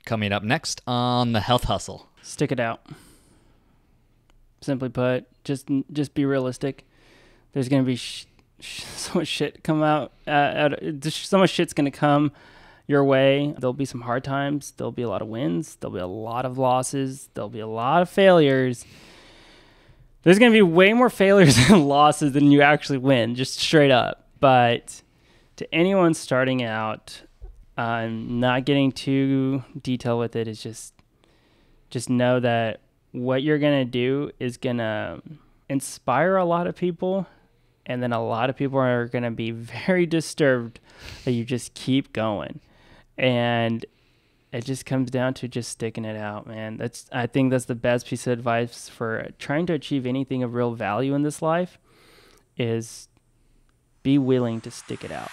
Coming up next on The Health Hustle. Stick it out. Simply put, just be realistic. There's going to be so much shit come out. So much shit's going to come your way. There'll be some hard times. There'll be a lot of wins. There'll be a lot of losses. There'll be a lot of failures. There's going to be way more failures and losses than you actually win, just straight up. But to anyone starting out, not getting too detailed with it, is just know that what you're going to do is going to inspire a lot of people, and then a lot of people are going to be very disturbed that you just keep going. And it just comes down to just sticking it out, man. I think that's the best piece of advice for trying to achieve anything of real value in this life, is be willing to stick it out.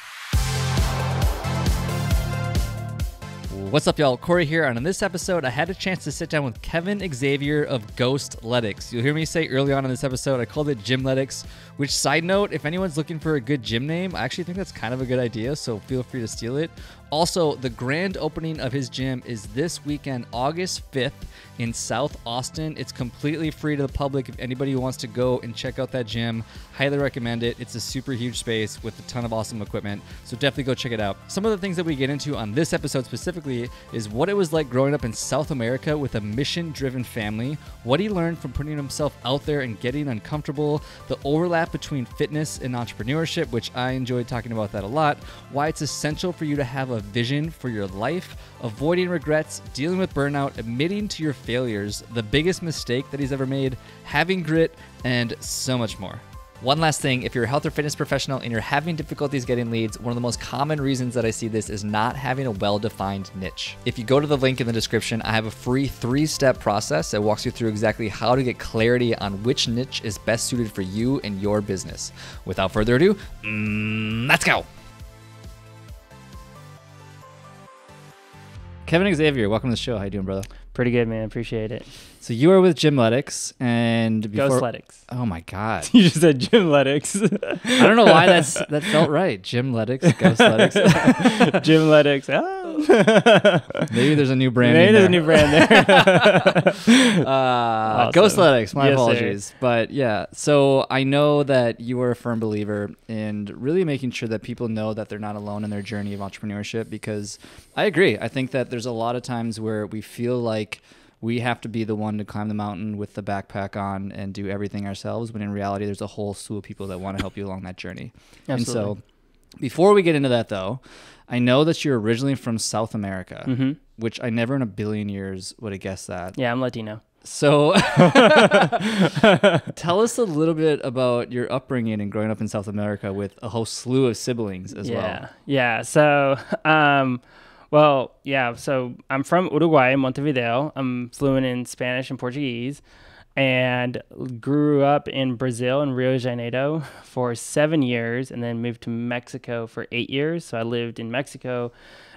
What's up, y'all? Corey here, and on this episode, I had a chance to sit down with Kevin Xavier of Ghostletics. You'll hear me say early on in this episode, I called it Gymletics, which, side note, if anyone's looking for a good gym name, I actually think that's kind of a good idea, so feel free to steal it. Also, the grand opening of his gym is this weekend, August 5th in South Austin. It's completely free to the public if anybody who wants to go and check out that gym. Highly recommend it. It's a super huge space with a ton of awesome equipment, so definitely go check it out. Some of the things that we get into on this episode specifically is what it was like growing up in South America with a mission-driven family, what he learned from putting himself out there and getting uncomfortable, the overlap between fitness and entrepreneurship, which I enjoyed talking about that a lot, why it's essential for you to have a vision for your life, avoiding regrets, dealing with burnout, admitting to your failures, the biggest mistake that he's ever made, having grit, and so much more. One last thing, if you're a health or fitness professional and you're having difficulties getting leads, one of the most common reasons that I see this is not having a well-defined niche. If you go to the link in the description, I have a free 3-step process that walks you through exactly how to get clarity on which niche is best suited for you and your business. Without further ado, let's go. Kevin Xavier, welcome to the show. How you doing, brother? Pretty good, man. Appreciate it. So you are with Gymletics and Ghostletics. Oh my God. You just said Gymletics. I don't know why that felt right. Gymletics, Ghostletics. Gymletics. Oh. Maybe there's a new brand. Maybe there's a new brand there. Awesome. Ghostletics, my apologies. Sir. But yeah, so I know that you are a firm believer in really making sure that people know that they're not alone in their journey of entrepreneurship, because I agree. I think that there's a lot of times where we feel like we have to be the one to climb the mountain with the backpack on and do everything ourselves, when in reality, there's a whole slew of people that want to help you along that journey. Absolutely. And so before we get into that, though, I know that you're originally from South America, which I never in a billion years would have guessed that. Yeah, I'm Latino. So tell us a little bit about your upbringing and growing up in South America with a whole slew of siblings as well. Yeah. So, so I'm from Uruguay, Montevideo. I'm fluent in Spanish and Portuguese, and grew up in Brazil, in Rio de Janeiro, for 7 years, and then moved to Mexico for 8 years. So I lived in Mexico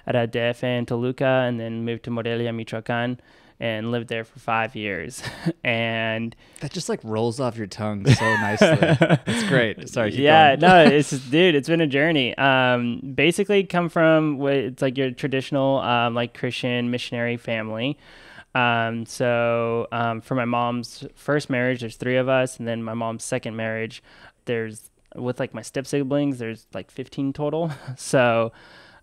at a DF in Toluca, and then moved to Morelia, Michoacan, and lived there for 5 years. And that just like rolls off your tongue so nicely. It's great. Sorry. Yeah, no, it's just, dude, it's been a journey. Basically come from what it's like your traditional, like Christian missionary family. For my mom's first marriage, there's 3 of us. And then my mom's second marriage, with like my step siblings, there's like 15 total. So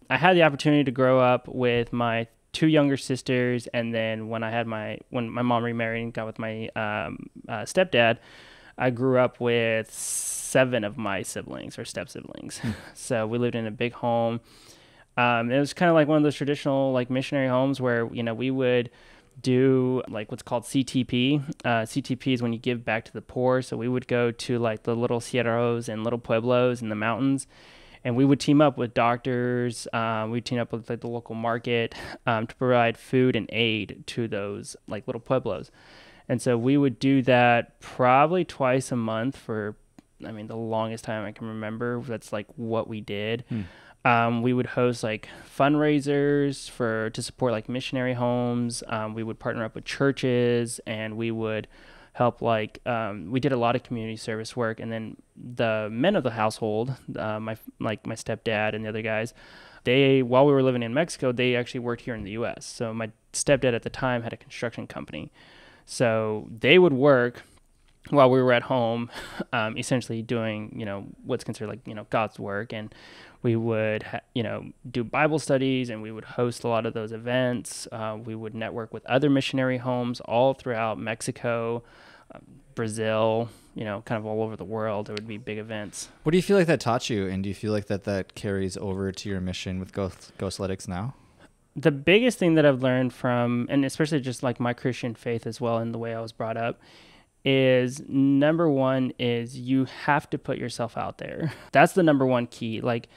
I had the opportunity to grow up with my 2 younger sisters, and then when my mom remarried and got with my stepdad, I grew up with 7 of my siblings or step siblings. So we lived in a big home. It was kind of like one of those traditional like missionary homes where, you know, we would do like what's called CTP. CTP is when you give back to the poor. So we would go to like the little sierras and little pueblos in the mountains, and we would team up with doctors. We'd team up with like the local market to provide food and aid to those like little pueblos. And so we would do that probably twice a month for, the longest time I can remember. That's like what we did. We would host like fundraisers to support like missionary homes. We would partner up with churches, and we would help we did a lot of community service work. And then the men of the household, my stepdad and the other guys, While we were living in Mexico, they actually worked here in the US. So my stepdad at the time had a construction company. So they would work while we were at home, essentially doing, what's considered like, God's work. And we would, do Bible studies, and we would host a lot of those events. We would network with other missionary homes all throughout Mexico, Brazil, kind of all over the world. There would be big events. What do you feel like that taught you? And do you feel like that carries over to your mission with Ghostletics now? The biggest thing that I've learned from, and especially just like my Christian faith as well, and the way I was brought up, is number one is you have to put yourself out there. That's the number one key. Like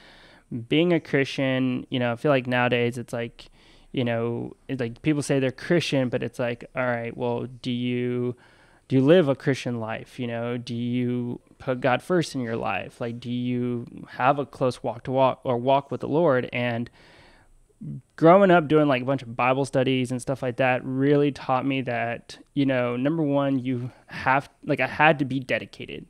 being a Christian, I feel like nowadays it's like, it's like people say they're Christian, but it's like, all right, well, do you live a Christian life? Do you put God first in your life? Like, do you have a close walk with the Lord? And growing up doing like a bunch of Bible studies and stuff like that really taught me that, number one, I had to be dedicated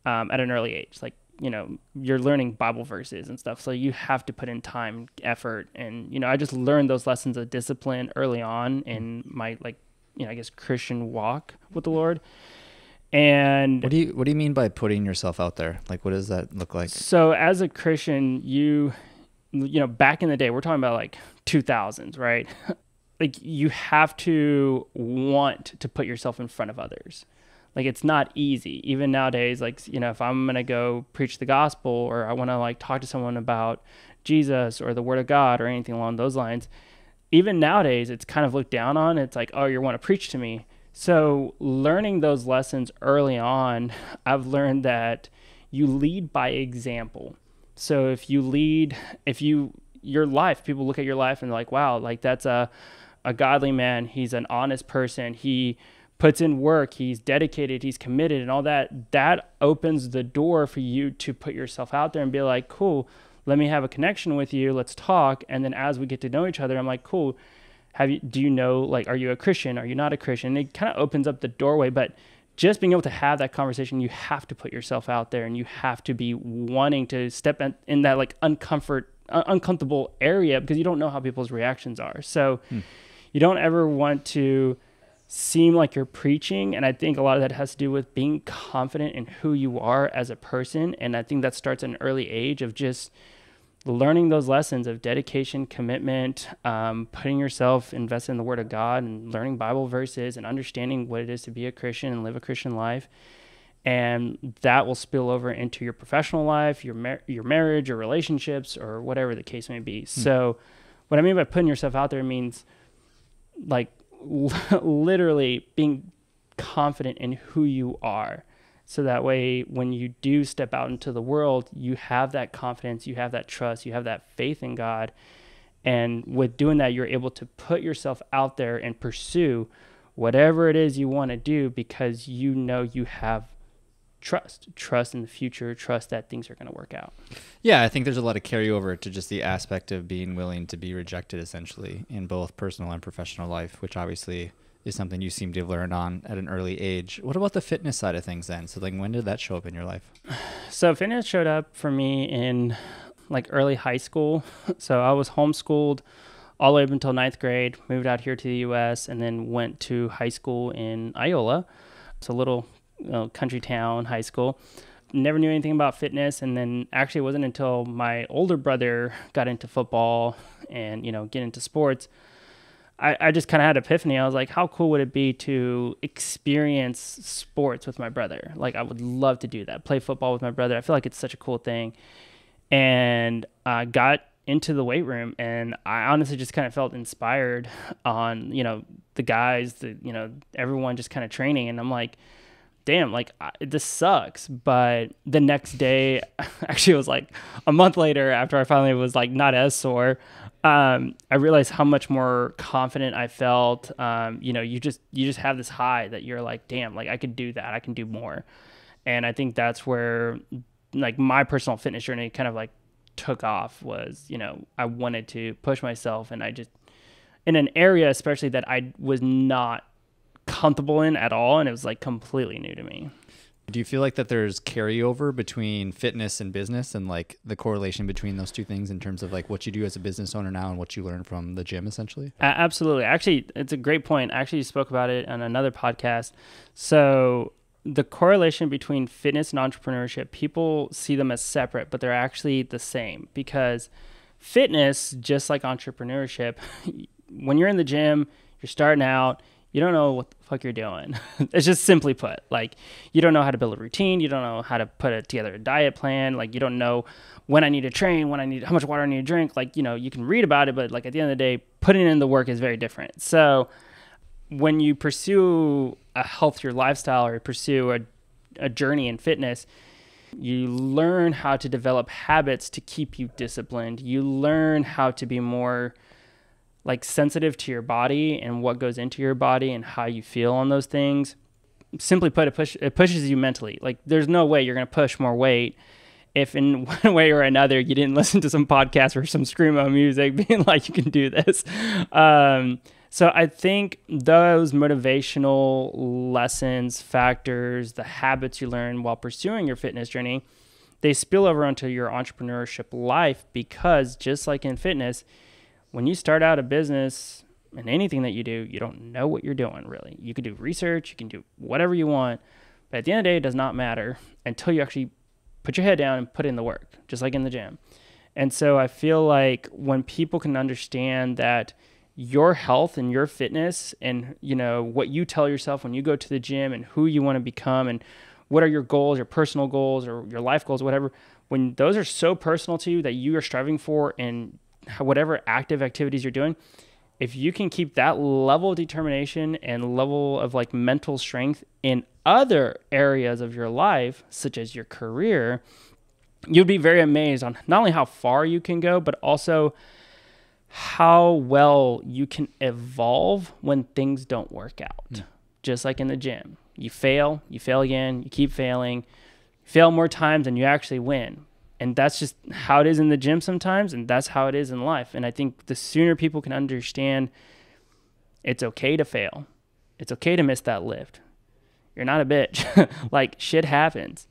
at an early age. Like, you're learning Bible verses and stuff. So you have to put in time, effort. And, I just learned those lessons of discipline early on in my, I guess, Christian walk with the Lord. And what do you mean by putting yourself out there? Like, what does that look like? So as a Christian, back in the day, we're talking about like 2000s, right? Like you have to want to put yourself in front of others. Like it's not easy. Even nowadays, like, if I'm going to go preach the gospel, or I want to like talk to someone about Jesus or the word of God or anything along those lines, even nowadays it's kind of looked down on. It's like, oh, you want to preach to me. So learning those lessons early on, I've learned that you lead by example. So if your life, people look at your life and they're like, wow, like that's a godly man. He's an honest person. He puts in work. He's dedicated. He's committed and all that. That opens the door for you to put yourself out there and be like, cool, let me have a connection with you. Let's talk. And then as we get to know each other, I'm like, cool. Are you a Christian? Are you not a Christian? And it kind of opens up the doorway, but just being able to have that conversation, you have to put yourself out there, and you have to be wanting to step in that like uncomfortable area, because you don't know how people's reactions are. So you don't ever want to seem like you're preaching. And I think a lot of that has to do with being confident in who you are as a person. And I think that starts at an early age of just learning those lessons of dedication, commitment, putting yourself invested in the Word of God, and learning Bible verses and understanding what it is to be a Christian and live a Christian life. And that will spill over into your professional life, your marriage, your relationships, or whatever the case may be. So what I mean by putting yourself out there means like literally being confident in who you are. So that way, when you do step out into the world, you have that confidence, you have that trust, you have that faith in God. And with doing that, you're able to put yourself out there and pursue whatever it is you want to do, because you have trust in the future, trust that things are going to work out. Yeah, I think there's a lot of carryover to just the aspect of being willing to be rejected, essentially, in both personal and professional life, which obviously is something you seem to have learned on at an early age. What about the fitness side of things then? So like, when did that show up in your life? So fitness showed up for me in like early high school. So I was homeschooled all the way up until 9th grade, moved out here to the US, and then went to high school in Iola. It's a little country town high school. Never knew anything about fitness. And then actually it wasn't until my older brother got into football and, get into sports, I just kind of had an epiphany. I was like, how cool would it be to experience sports with my brother? Like, I would love to do that, play football with my brother. I feel like it's such a cool thing. And I got into the weight room, and I honestly just kind of felt inspired on, the guys, everyone just kind of training. And I'm like, damn, like this sucks. But the next day, actually it was like a month later, after I finally was like not as sore, I realized how much more confident I felt. You just have this high that you're like, damn, like I could do that. I can do more. And I think that's where like my personal fitness journey kind of like took off, was, I wanted to push myself, and I just, in an area especially that I was not comfortable in at all, and it was like completely new to me. Do you feel like that there's carryover between fitness and business, and like the correlation between those two things in terms of like what you do as a business owner now and what you learn from the gym essentially? Absolutely. Actually, it's a great point. I actually spoke about it on another podcast. So the correlation between fitness and entrepreneurship, people see them as separate, but they're actually the same, because fitness, just like entrepreneurship, when you're in the gym, you're starting out, you don't know what the fuck you're doing. It's just simply put, like, you don't know how to build a routine. You don't know how to put together a diet plan. Like, you don't know when I need to train, how much water I need to drink. Like, you can read about it, but like at the end of the day, putting in the work is very different. So when you pursue a healthier lifestyle or pursue a journey in fitness, you learn how to develop habits to keep you disciplined. You learn how to be more like sensitive to your body and what goes into your body and how you feel on those things. Simply put, it pushes you mentally. Like, there's no way you're going to push more weight if in one way or another you didn't listen to some podcast or some screamo music being like, you can do this. So I think those motivational lessons, factors, the habits you learn while pursuing your fitness journey, they spill over onto your entrepreneurship life, because just like in fitness, when you start out a business and anything that you do, you don't know what you're doing, really. You can do research, you can do whatever you want, but at the end of the day, it does not matter until you actually put your head down and put in the work, just like in the gym. And so I feel like when people can understand that your health and your fitness and, what you tell yourself when you go to the gym and who you want to become and what are your goals, your personal goals or your life goals, whatever, when those are so personal to you that you are striving for and whatever active activities you're doing, if you can keep that level of determination and level of like mental strength in other areas of your life, such as your career, you'd be very amazed on not only how far you can go, but also how well you can evolve when things don't work out. Yeah. Just like in the gym, you fail again, you keep failing, fail more times than you actually win. And that's just how it is in the gym sometimes, and that's how it is in life. And I think the sooner people can understand it's okay to fail, it's okay to miss that lift. You're not a bitch. Like, shit happens.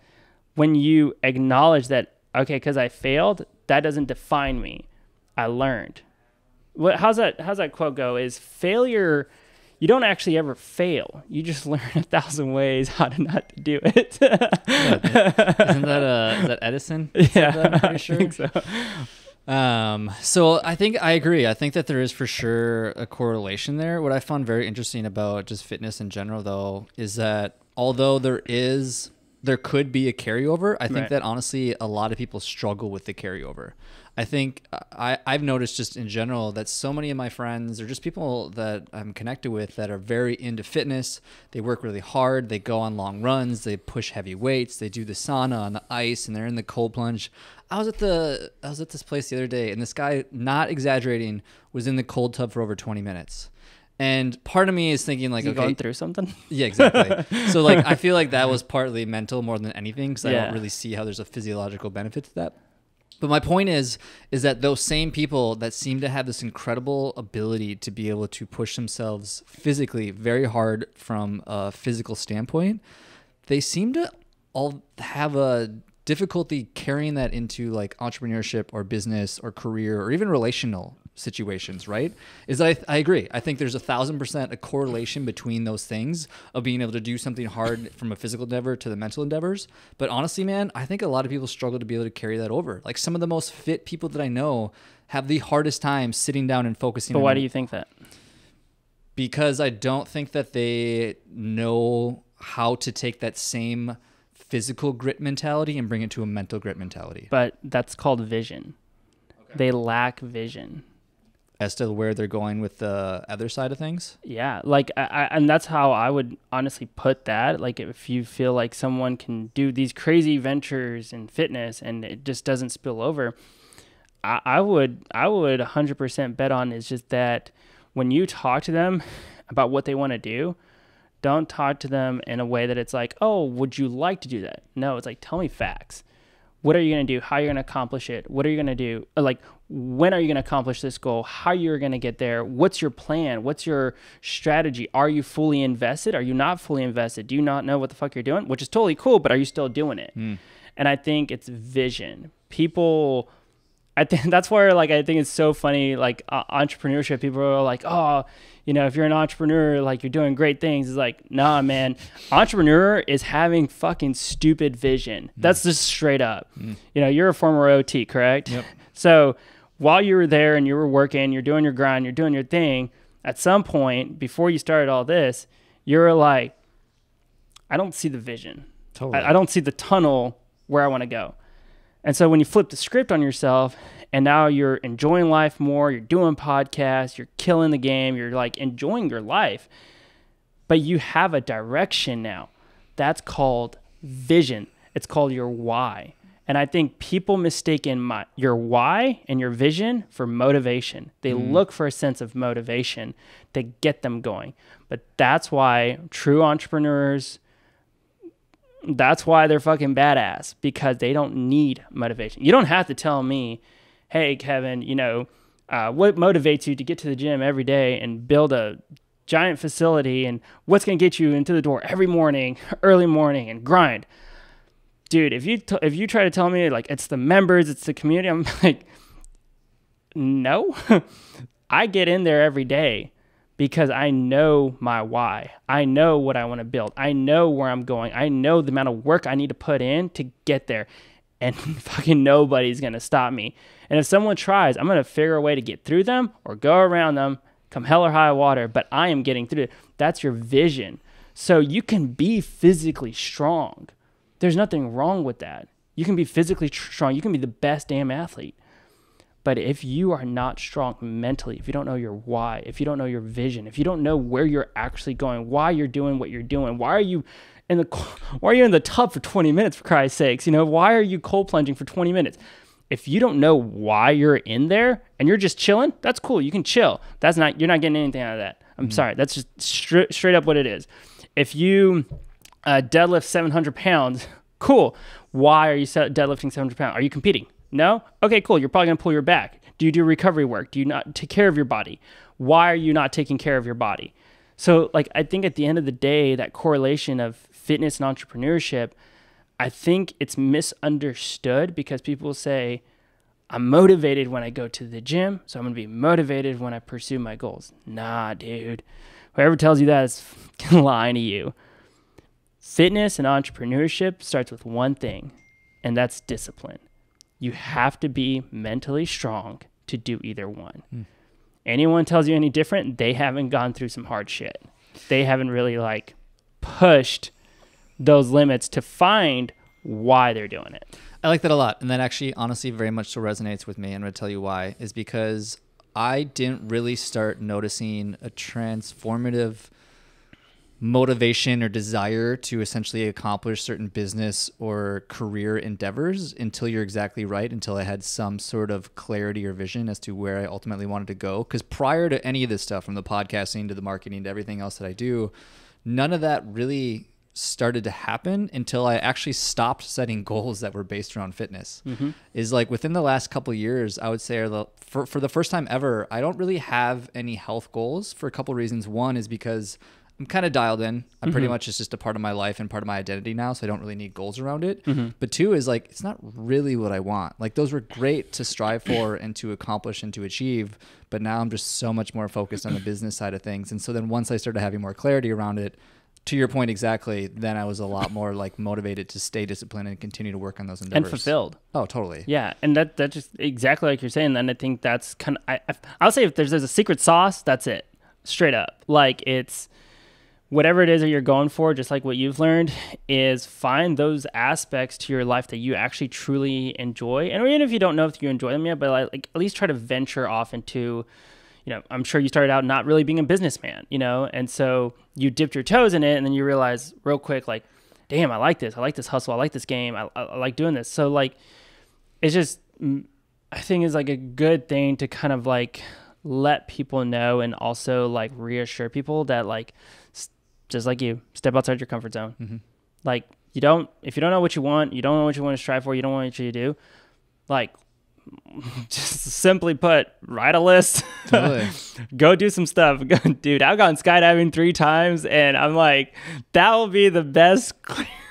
When you acknowledge that, okay, because I failed, that doesn't define me. I learned. How's that quote go? Is failure, you don't actually ever fail. You just learn 1,000 ways how to not to do it. Isn't that is that Edison? Yeah, that, I'm pretty sure. I think so. So I think I agree. I think that there is for sure a correlation there. What I found very interesting about just fitness in general, though, is that although there could be a carryover, I think that honestly a lot of people struggle with the carryover. I think I've noticed just in general that so many of my friends or just people that I'm connected with that are very into fitness, they work really hard, they go on long runs, they push heavy weights, they do the sauna on the ice, and they're in the cold plunge. I was at this place the other day, and this guy, not exaggerating, was in the cold tub for over 20 minutes. And part of me is thinking like, okay, going through something. Yeah, exactly. So like, I feel like that was partly mental more than anything, because I don't really see how there's a physiological benefit to that. But my point is that those same people that seem to have this incredible ability to be able to push themselves physically very hard from a physical standpoint, they seem to all have a difficulty carrying that into like entrepreneurship or business or career or even relational situations, right? Is that I agree. I think there's 1,000% a correlation between those things of being able to do something hard from a physical endeavor to the mental endeavors. But honestly, man, I think a lot of people struggle to be able to carry that over. Like some of the most fit people that I know have the hardest time sitting down and focusing. But why do you think that? Because I don't think that they know how to take that same physical grit mentality and bring it to a mental grit mentality. But that's called vision. Okay. They lack vision. As to where they're going with the other side of things? Yeah, like, and that's how I would honestly put that. Like, if you feel like someone can do these crazy ventures in fitness and it just doesn't spill over, I would 100% bet on is just that when you talk to them about what they want to do, don't talk to them in a way that it's like, oh, would you like to do that? No, it's like, tell me facts. What are you going to do? How are you going to accomplish it? What are you going to do? Like, when are you going to accomplish this goal? How you're going to get there? What's your plan? What's your strategy? Are you fully invested? Are you not fully invested? Do you not know what the fuck you're doing? Which is totally cool, but are you still doing it? And I think it's vision. People, I think that's where like I think it's so funny, like entrepreneurship. People are like, oh, you know, if you're an entrepreneur, like you're doing great things. It's like, nah, man. Entrepreneur is having fucking stupid vision. That's just straight up. You know, you're a former OT, correct? Yep. So while you were there and you were working, you're doing your grind, you're doing your thing, at some point before you started all this, you were like, I don't see the vision. Totally. I don't see the tunnel where I want to go. And so when you flip the script on yourself and now you're enjoying life more, you're doing podcasts, you're killing the game, you're like enjoying your life, but you have a direction now. That's called vision. It's called your why. And I think people mistaken your why and your vision for motivation. They look for a sense of motivation to get them going. But that's why true entrepreneurs, that's why they're fucking badass, because they don't need motivation. You don't have to tell me, hey, Kevin, you know, what motivates you to get to the gym every day and build a giant facility, and what's going to get you into the door every morning, early morning, and grind. Dude, if you try to tell me like it's the members, it's the community, I'm like, no. I get in there every day because I know my why. I know what I want to build. I know where I'm going. I know the amount of work I need to put in to get there. And fucking nobody's going to stop me. And if someone tries, I'm going to figure a way to get through them or go around them, come hell or high water, but I am getting through it. That's your vision. So you can be physically strong. There's nothing wrong with that. You can be physically strong. You can be the best damn athlete. But if you are not strong mentally, if you don't know your why, if you don't know your vision, if you don't know where you're actually going, why you're doing what you're doing, why are you in the tub for 20 minutes, for Christ's sakes? You know, why are you cold plunging for 20 minutes? If you don't know why you're in there and you're just chilling, that's cool. You can chill. You're not getting anything out of that. I'm sorry. That's just straight up what it is. If you deadlift 700 pounds, cool. Why are you deadlifting 700 pounds? Are you competing? No? Okay, cool. You're probably going to pull your back. Do you do recovery work? Do you not take care of your body? Why are you not taking care of your body? So, like, I think at the end of the day, that correlation of fitness and entrepreneurship, I think it's misunderstood because people say, I'm motivated when I go to the gym, so I'm going to be motivated when I pursue my goals. Nah, dude. Whoever tells you that is lying to you. Fitness and entrepreneurship starts with one thing, and that's discipline. You have to be mentally strong to do either one. Anyone tells you any different, they haven't gone through some hard shit. They haven't really like pushed those limits to find why they're doing it. I like that a lot. And that actually, honestly, very much so resonates with me. I'm going to tell you why. Is because I didn't really start noticing a transformative motivation or desire to essentially accomplish certain business or career endeavors until you're exactly right, until I had some sort of clarity or vision as to where I ultimately wanted to go. Because prior to any of this stuff, from the podcasting to the marketing to everything else that I do, none of that really started to happen until I actually stopped setting goals that were based around fitness. Is like within the last couple of years, I would say for the first time ever, I don't really have any health goals for a couple of reasons. One is because I'm kind of dialed in. I'm pretty much, it's just a part of my life and part of my identity now, so I don't really need goals around it. But two is like, it's not really what I want. Like those were great to strive for and to accomplish and to achieve, but now I'm just so much more focused on the business side of things. And so then once I started having more clarity around it, to your point exactly, then I was a lot more like motivated to stay disciplined and continue to work on those endeavors. And fulfilled. Oh, totally. Yeah, and that just exactly like you're saying. And I think that's kind of, I'll say if there's a secret sauce, that's it. Straight up. Like it's, whatever it is that you're going for, just like what you've learned, is find those aspects to your life that you actually truly enjoy. And even if you don't know if you enjoy them yet, but like at least try to venture off into, you know, I'm sure you started out not really being a businessman, you know, and so you dipped your toes in it and then you realize real quick, like, damn, I like this. I like this hustle. I like this game. I like doing this. So like, it's just, I think it's like a good thing to kind of like let people know and also like reassure people that like, just like you, step outside your comfort zone. Like if you don't know what you want, you don't know what you want to strive for, you don't know what you do, like just simply put, write a list. Totally. Go do some stuff. Dude, I've gone skydiving 3 times, and I'm like, that will be the best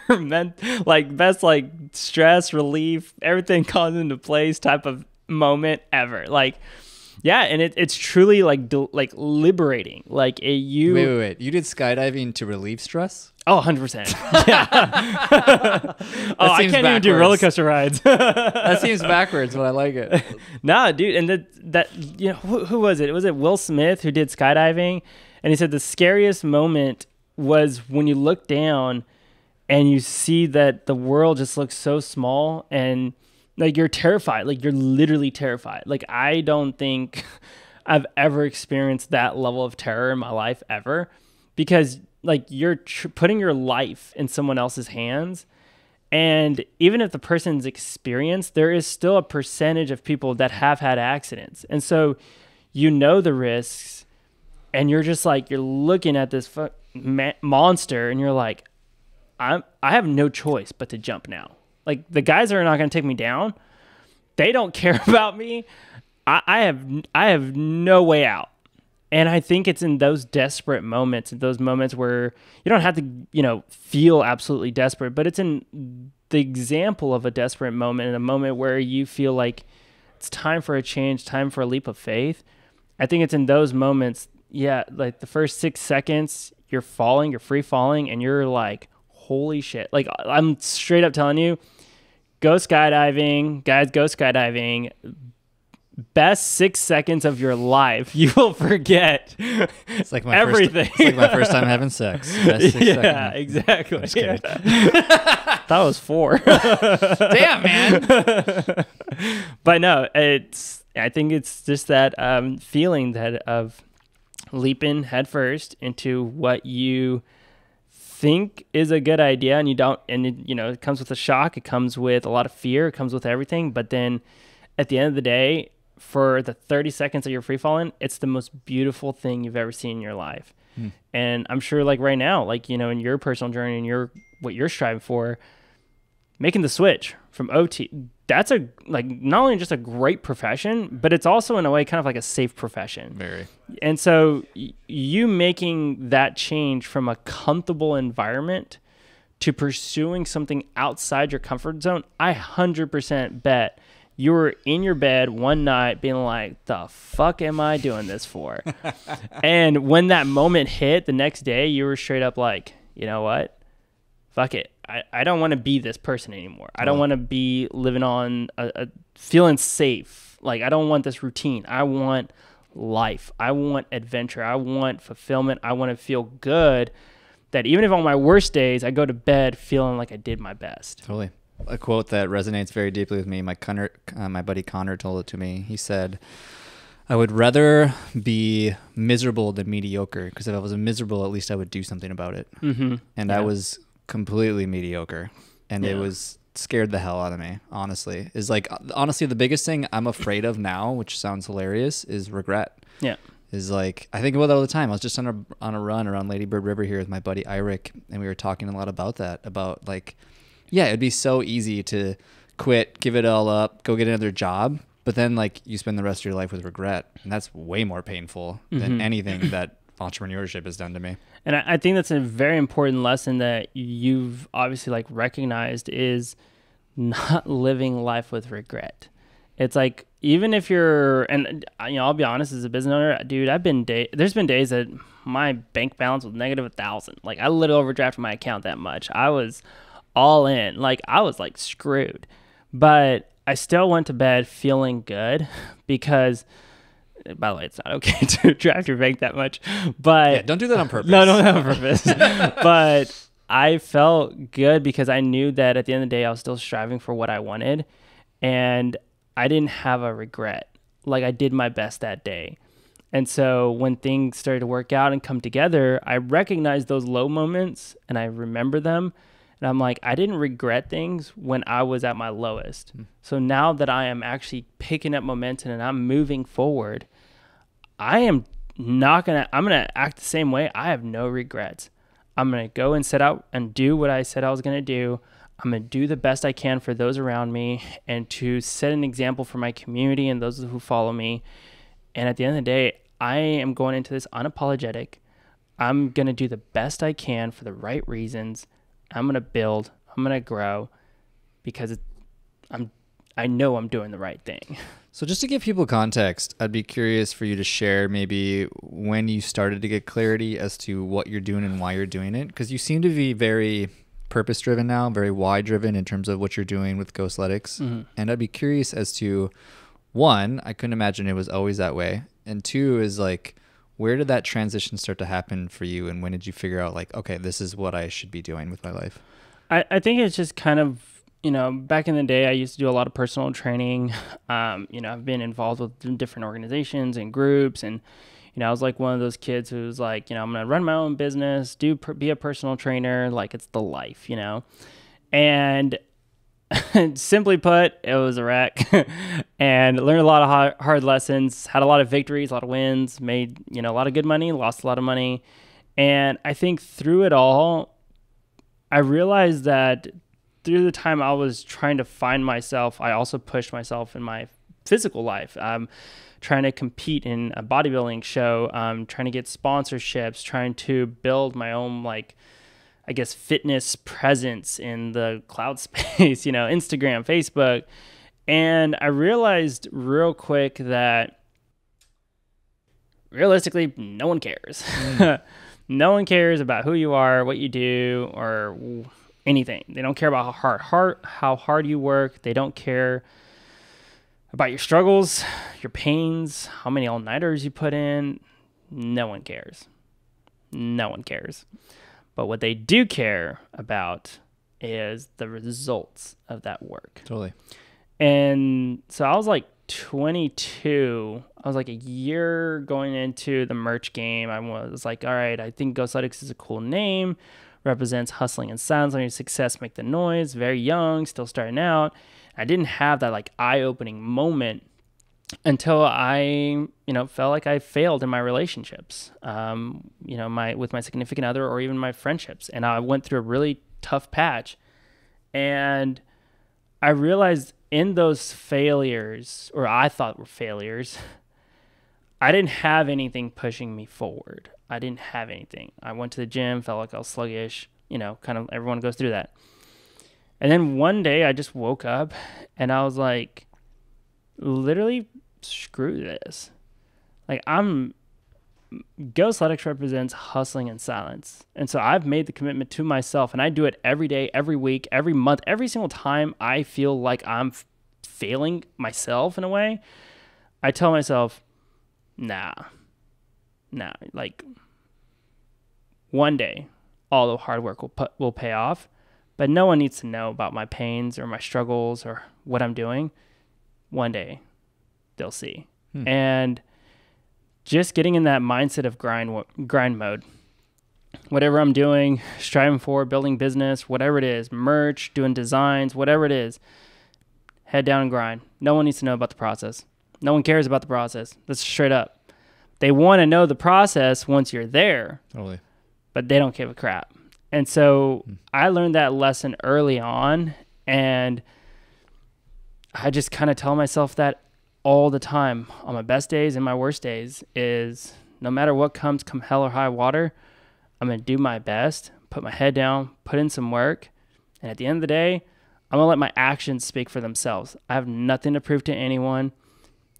best like stress relief, everything comes into place type of moment ever. Like, yeah, and it's truly like liberating. Like Wait. You did skydiving to relieve stress? Oh, 100%. Yeah. I can't even do roller coaster rides. That seems backwards, but I like it. Nah, dude, and that you know, who was it? Was it Will Smith who did skydiving? And he said the scariest moment was when you look down and you see that the world just looks so small, and like you're terrified. Like you're literally terrified. Like I don't think I've ever experienced that level of terror in my life ever, because like you're putting your life in someone else's hands. And even if the person's experienced, there is still a percentage of people that have had accidents. And so you know the risks, and you're just like, you're looking at this monster, and you're like, I have no choice but to jump now. Like the guys that are not going to take me down, they don't care about me. I have no way out. And I think it's in those desperate moments, those moments where you don't have to, you know, feel absolutely desperate, but it's in the example of a desperate moment, and a moment where you feel like it's time for a change, time for a leap of faith. I think it's in those moments, yeah, like the first 6 seconds, you're free falling, and you're like, holy shit. Like I'm straight up telling you, go skydiving, guys, go skydiving. Best 6 seconds of your life. You will forget it's like my everything. It's like my first time having sex. Best 6 seconds. Yeah, exactly. That was 4. Damn, man. But no, I think it's just that feeling that of leaping headfirst into what you think is a good idea, and you don't, and it comes with a shock, it comes with a lot of fear, it comes with everything, but then at the end of the day, for the 30 seconds that you're free falling, it's the most beautiful thing you've ever seen in your life. And I'm sure like right now, like, you know, in your personal journey and what you're striving for, making the switch from OT, that's not only just a great profession, but it's also in a way kind of like a safe profession. Very. And so you making that change from a comfortable environment to pursuing something outside your comfort zone, I 100% bet you were in your bed one night being like, the fuck am I doing this for? And when that moment hit the next day, you were straight up like, you know what? Fuck it. I don't want to be this person anymore. I don't want to be living on a feeling safe. Like, I don't want this routine. I want life. I want adventure. I want fulfillment. I want to feel good, that even if on my worst days, I go to bed feeling like I did my best. Totally. A quote that resonates very deeply with me. My buddy Connor told it to me. He said, I would rather be miserable than mediocre, because if I was miserable, at least I would do something about it. Mm-hmm. And I was completely mediocre, and it was scared the hell out of me, honestly. Honestly, the biggest thing I'm afraid of now, which sounds hilarious, is regret. Yeah. Is like, I think about that all the time. I was just on a run around Lady Bird River here with my buddy Irick, and we were talking a lot about that, about like, yeah, it'd be so easy to quit, give it all up, go get another job. But then like you spend the rest of your life with regret. And that's way more painful than anything that entrepreneurship has done to me. And I think that's a very important lesson that you've obviously like recognized, is not living life with regret. It's like, even if you're, and I'll be honest, as a business owner, dude, there's been days that my bank balance was negative 1,000. Like I literally overdrafted my account that much. I was all in. Like I was like screwed, but I still went to bed feeling good, because, by the way, it's not okay to draft your bank that much, but yeah, don't do that on purpose. No, don't do that on purpose. But I felt good because I knew that at the end of the day, I was still striving for what I wanted, and I didn't have a regret. Like I did my best that day. And so when things started to work out and come together, I recognized those low moments and I remember them. And I'm like, I didn't regret things when I was at my lowest. So now that I am actually picking up momentum and I'm moving forward, I'm going to act the same way. I have no regrets. I'm going to go and set out and do what I said I was going to do. I'm going to do the best I can for those around me and to set an example for my community and those who follow me. And at the end of the day, I am going into this unapologetic. I'm going to do the best I can for the right reasons. I'm going to build, I'm going to grow because I know I'm doing the right thing. So just to give people context, I'd be curious for you to share maybe when you started to get clarity as to what you're doing and why you're doing it. Because you seem to be very purpose-driven now, very why-driven in terms of what you're doing with Ghostletics. Mm-hmm. And I'd be curious as to, one, I couldn't imagine it was always that way. And two is like, where did that transition start to happen for you? And when did you figure out like, okay, this is what I should be doing with my life? I think it's just kind of, back in the day, I used to do a lot of personal training. I've been involved with different organizations and groups. And, I was like one of those kids who was like, I'm going to run my own business, be a personal trainer. Like it's the life, and simply put, it was a wreck and learned a lot of hard lessons, had a lot of victories, a lot of wins, made, a lot of good money, lost a lot of money. And I think through it all, I realized that through the time I was trying to find myself, I also pushed myself in my physical life. Trying to compete in a bodybuilding show, trying to get sponsorships, trying to build my own, fitness presence in the cloud space, Instagram, Facebook. And I realized real quick that realistically, no one cares. No one cares about who you are, what you do, or anything. They don't care about how hard you work. They don't care about your struggles, your pains, how many all-nighters you put in. No one cares. No one cares. But what they do care about is the results of that work. Totally. And so I was like 22. I was like a year going into the merch game. I was like, all right, I think Ghostletics is a cool name. Represents hustling and silence, letting success make the noise. Very young, still starting out. I didn't have that like eye-opening moment until I, felt like I failed in my relationships, with my significant other or even my friendships. And I went through a really tough patch. And I realized in those failures, or I thought were failures, I didn't have anything pushing me forward. I didn't have anything. I went to the gym, felt like I was sluggish, kind of everyone goes through that. And then one day I just woke up and I was like, literally, screw this. Like Ghostletics represents hustling in silence. And so I've made the commitment to myself, and I do it every day, every week, every month, every single time I feel like I'm failing myself in a way. I tell myself, nah, like one day all the hard work will pay off, but no one needs to know about my pains or my struggles or what I'm doing. One day they'll see. And just getting in that mindset of grind mode, whatever I'm doing, striving for, building business, whatever it is, merch, doing designs, whatever it is, head down and grind. No one needs to know about the process. No one cares about the process. That's straight up. They want to know the process once you're there, Totally. But they don't give a crap. And so I learned that lesson early on, and I just kind of tell myself that all the time on my best days and my worst days is no matter what comes, come hell or high water, I'm going to do my best, put my head down, put in some work. And at the end of the day, I'm going to let my actions speak for themselves. I have nothing to prove to anyone.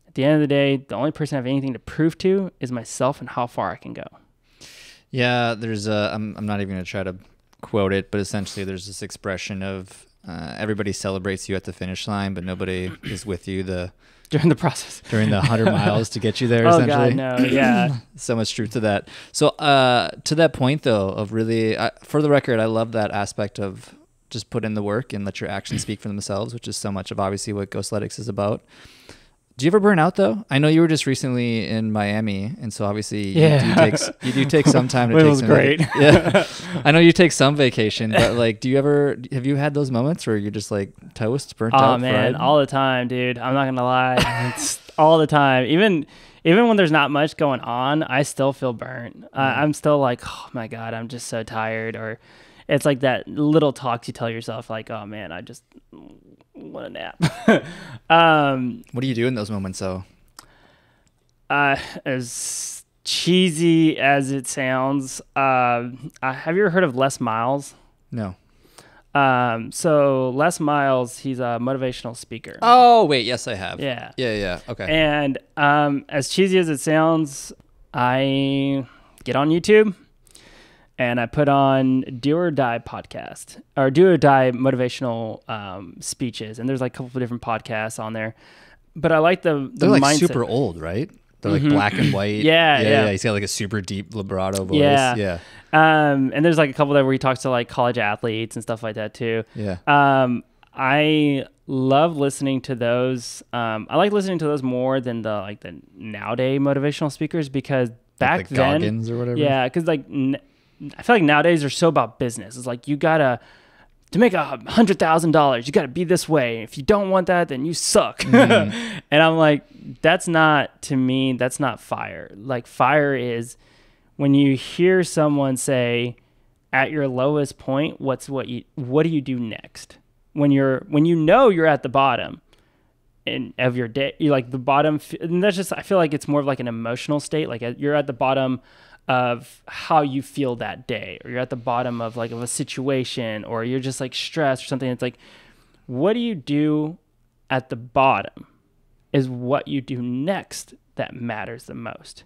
At the end of the day, the only person I have anything to prove to is myself and how far I can go. Yeah, there's I'm not even going to try to quote it, but essentially there's this expression of everybody celebrates you at the finish line, but nobody is with you during the process, during the 100 miles to get you there. Oh essentially. God, no, yeah. So much truth to that. So to that point though, of really, for the record, I love that aspect of just put in the work and let your actions speak for themselves, which is so much of obviously what Ghostletics is about. Do you ever burn out though? I know you were just recently in Miami, and so obviously you do take some time to it take was some. Great. Yeah, I know you take some vacation, but like, have you had those moments where you're just like toast, burnt out? Oh man, all the time, dude. I'm not gonna lie, it's all the time. Even when there's not much going on, I still feel burnt. I'm still like, oh my God, I'm just so tired. It's like that little talks you tell yourself, like, oh man, I just want a nap. What do you do in those moments, though? As cheesy as it sounds, have you ever heard of Les Miles? No. So Les Miles, he's a motivational speaker. Oh, wait. Yes, I have. Yeah. Yeah. Okay. And as cheesy as it sounds, I get on YouTube and I put on Do or Die podcast or Do or Die motivational like there's like a couple of different podcasts on there. But I like the They're like mindset. super old, right? They're like black and white. Yeah. He's got like a super deep vibrato voice. Yeah. And there's like a couple there where he talks to like college athletes and stuff like that too. Yeah. I love listening to those. I like listening to those more than the nowadays motivational speakers, because back like the then, Goggins or whatever. yeah, because I feel like nowadays they're so about business. It's like, you gotta, to make $100,000, you gotta be this way. If you don't want that, then you suck. And I'm like, that's not, to me, that's not fire. Like, fire is when you hear someone say, at your lowest point, what do you do next? When you know you're at the bottom of your day, you're like the bottom, and that's just, I feel like it's more of like an emotional state. Like, you're at the bottom of how you feel that day, or you're at the bottom of a situation, or you're just like stressed or something. It's like, what do you do at the bottom is what you do next that matters the most.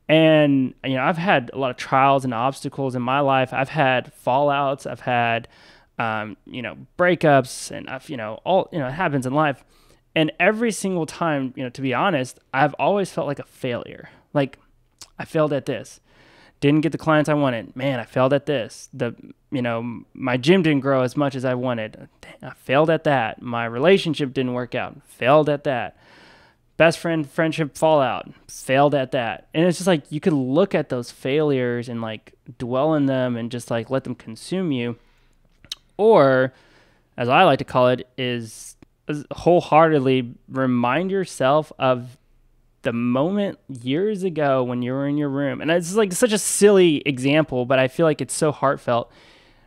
And, I've had a lot of trials and obstacles in my life. I've had fallouts. I've had, breakups, and it happens in life. And every single time, to be honest, I've always felt like a failure. Like, I failed at this. Didn't get the clients I wanted. Man, I failed at this. My gym didn't grow as much as I wanted. I failed at that. My relationship didn't work out. Failed at that. Best friendship fallout. Failed at that. And it's just like, you could look at those failures and like dwell in them and just like let them consume you. Or, as I like to call it, is wholeheartedly remind yourself of the moment years ago when you were in your room. And it's like such a silly example, but I feel like it's so heartfelt.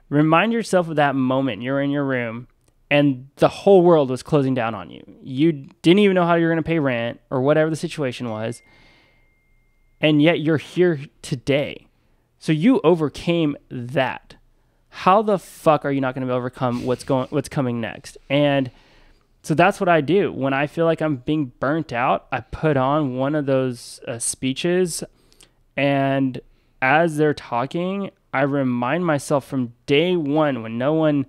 Remind yourself of that moment you're in your room and the whole world was closing down on you. You didn't even know how you were going to pay rent or whatever the situation was. And yet you're here today. So you overcame that. How the fuck are you not going to overcome what's coming next? And so that's what I do. When I feel like I'm being burnt out, I put on one of those speeches, and as they're talking, I remind myself from day one, when no one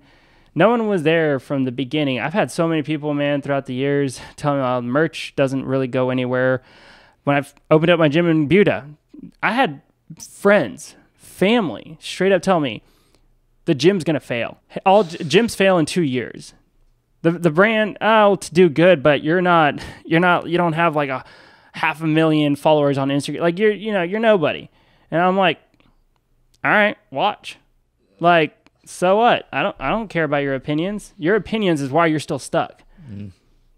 was there from the beginning. I've had so many people, man, throughout the years tell me merch doesn't really go anywhere. When I've opened up my gym in Buda, I had friends, family, straight up tell me, the gym's going to fail. All gyms fail in 2 years. The brand, to do good, but you don't have like 500,000 followers on Instagram. Like, you're nobody. And I'm like, all right, watch. Like, so what? I don't care about your opinions. Your opinions is why you're still stuck.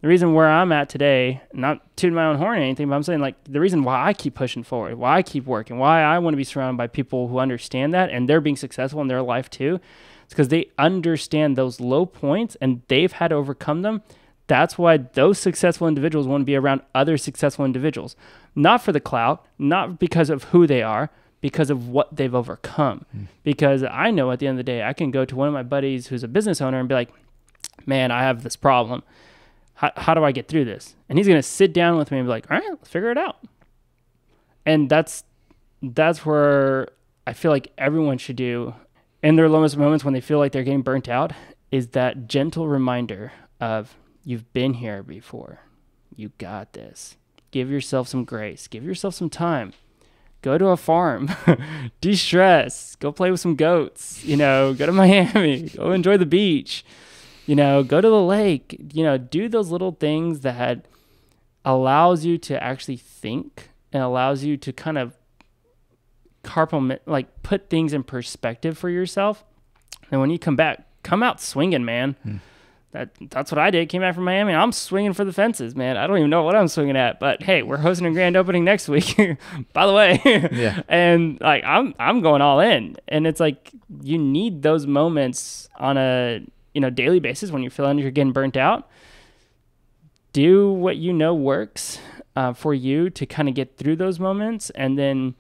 The reason where I'm at today, not tooting my own horn or anything, but I'm saying, like, the reason why I keep pushing forward, why I keep working, why I want to be surrounded by people who understand that and they're being successful in their life too, it's because they understand those low points and they've had to overcome them. That's why those successful individuals want to be around other successful individuals. Not for the clout, not because of who they are, because of what they've overcome. Because I know at the end of the day, I can go to one of my buddies who's a business owner and be like, man, I have this problem. How do I get through this? And he's going to sit down with me and be like, all right, let's figure it out. And that's where I feel like everyone should do in their lowest moments when they feel like they're getting burnt out, is that gentle reminder of, you've been here before. You got this. Give yourself some grace. Give yourself some time. Go to a farm. De-stress. Go play with some goats. Go to Miami. Go enjoy the beach. Go to the lake, do those little things that allows you to actually think and allows you to kind of put things in perspective for yourself. And when you come back, come out swinging, man. That's what I did. Came back from Miami. I'm swinging for the fences, man. I don't even know what I'm swinging at, but hey, we're hosting a grand opening next week, by the way. Yeah. And like, I'm going all in. And it's like, you need those moments on a, daily basis when you're feeling you're getting burnt out. Do what works for you to kind of get through those moments. And then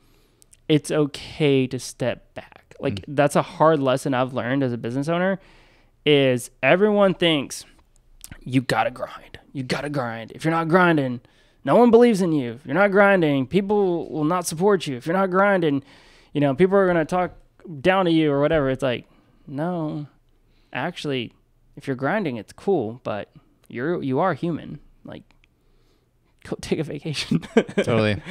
it's okay to step back. Like, that's a hard lesson I've learned as a business owner. Is everyone thinks you gotta grind. You gotta grind. If you're not grinding, no one believes in you. If you're not grinding, people will not support you. If you're not grinding, people are gonna talk down to you or whatever. It's like, no, actually, if you're grinding, it's cool, but you are human. Like, go take a vacation. Totally.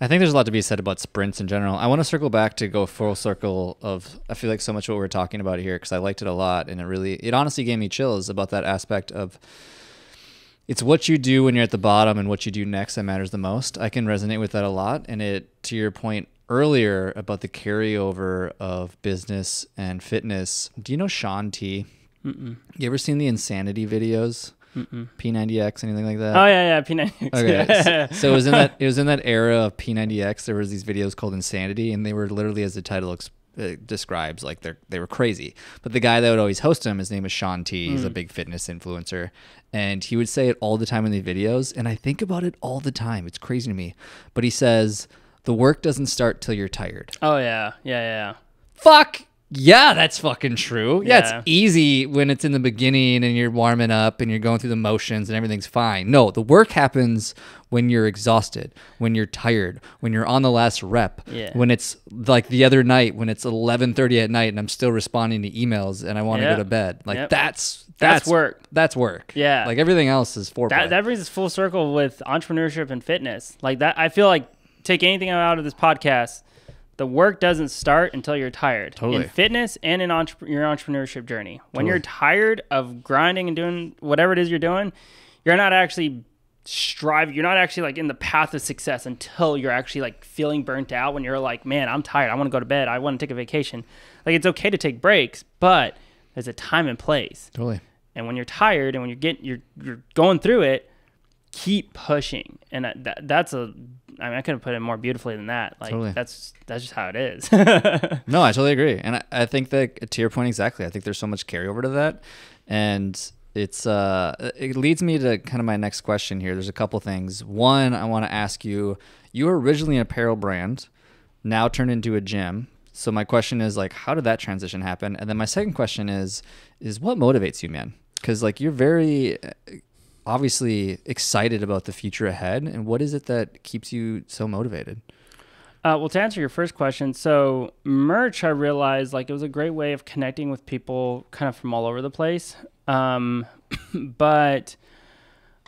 I think there's a lot to be said about sprints in general. I want to circle back to go full circle of, I feel like so much what we're talking about here, because I liked it a lot. And it honestly gave me chills about that aspect of, it's what you do when you're at the bottom and what you do next that matters the most. I can resonate with that a lot. And to your point earlier about the carryover of business and fitness, do you know Sean T? Mm-mm. You ever seen the Insanity videos? Mm-mm. P90X, anything like that? Oh yeah, P90X. Okay, so it was in that era of P90X. There was these videos called Insanity, and they were literally, as the title describes, like they were crazy. But the guy that would always host them, his name is Sean T. He's a big fitness influencer, and he would say it all the time in the videos. And I think about it all the time. It's crazy to me. But he says the work doesn't start till you're tired. Oh yeah. Fuck. Yeah, that's fucking true. Yeah, Yeah. it's easy when it's in the beginning and you're warming up and you're going through the motions and everything's fine. No, the work happens when you're exhausted, when you're tired, when you're on the last rep, when it's like the other night when it's 11:30 at night and I'm still responding to emails and I want to go to bed. Like that's work. That's work. Yeah. Like everything else is foreplay. That brings us full circle with entrepreneurship and fitness. Like that, I feel like, take anything out of this podcast, the work doesn't start until you're tired. Totally. In fitness and in your entrepreneurship journey. When you're tired of grinding and doing whatever it is you're doing, you're not actually striving. You're not actually like in the path of success until you're actually like feeling burnt out. When you're like, man, I'm tired. I want to go to bed. I want to take a vacation. Like, it's okay to take breaks, but there's a time and place. Totally. And when you're tired and when you're going through it, keep pushing. And I could have put it more beautifully than that. Like, totally. That's just how it is. No, I totally agree. And I think that, to your point exactly, I think there's so much carryover to that. And it leads me to kind of my next question here. There's a couple things. One, I want to ask you were originally an apparel brand, now turned into a gym. So my question is, like, how did that transition happen? And then my second question is what motivates you, man? Because, like, you're very obviously excited about the future ahead. And what is it that keeps you so motivated? Well, to answer your first question, so merch, I realized, like, it was a great way of connecting with people kind of from all over the place. But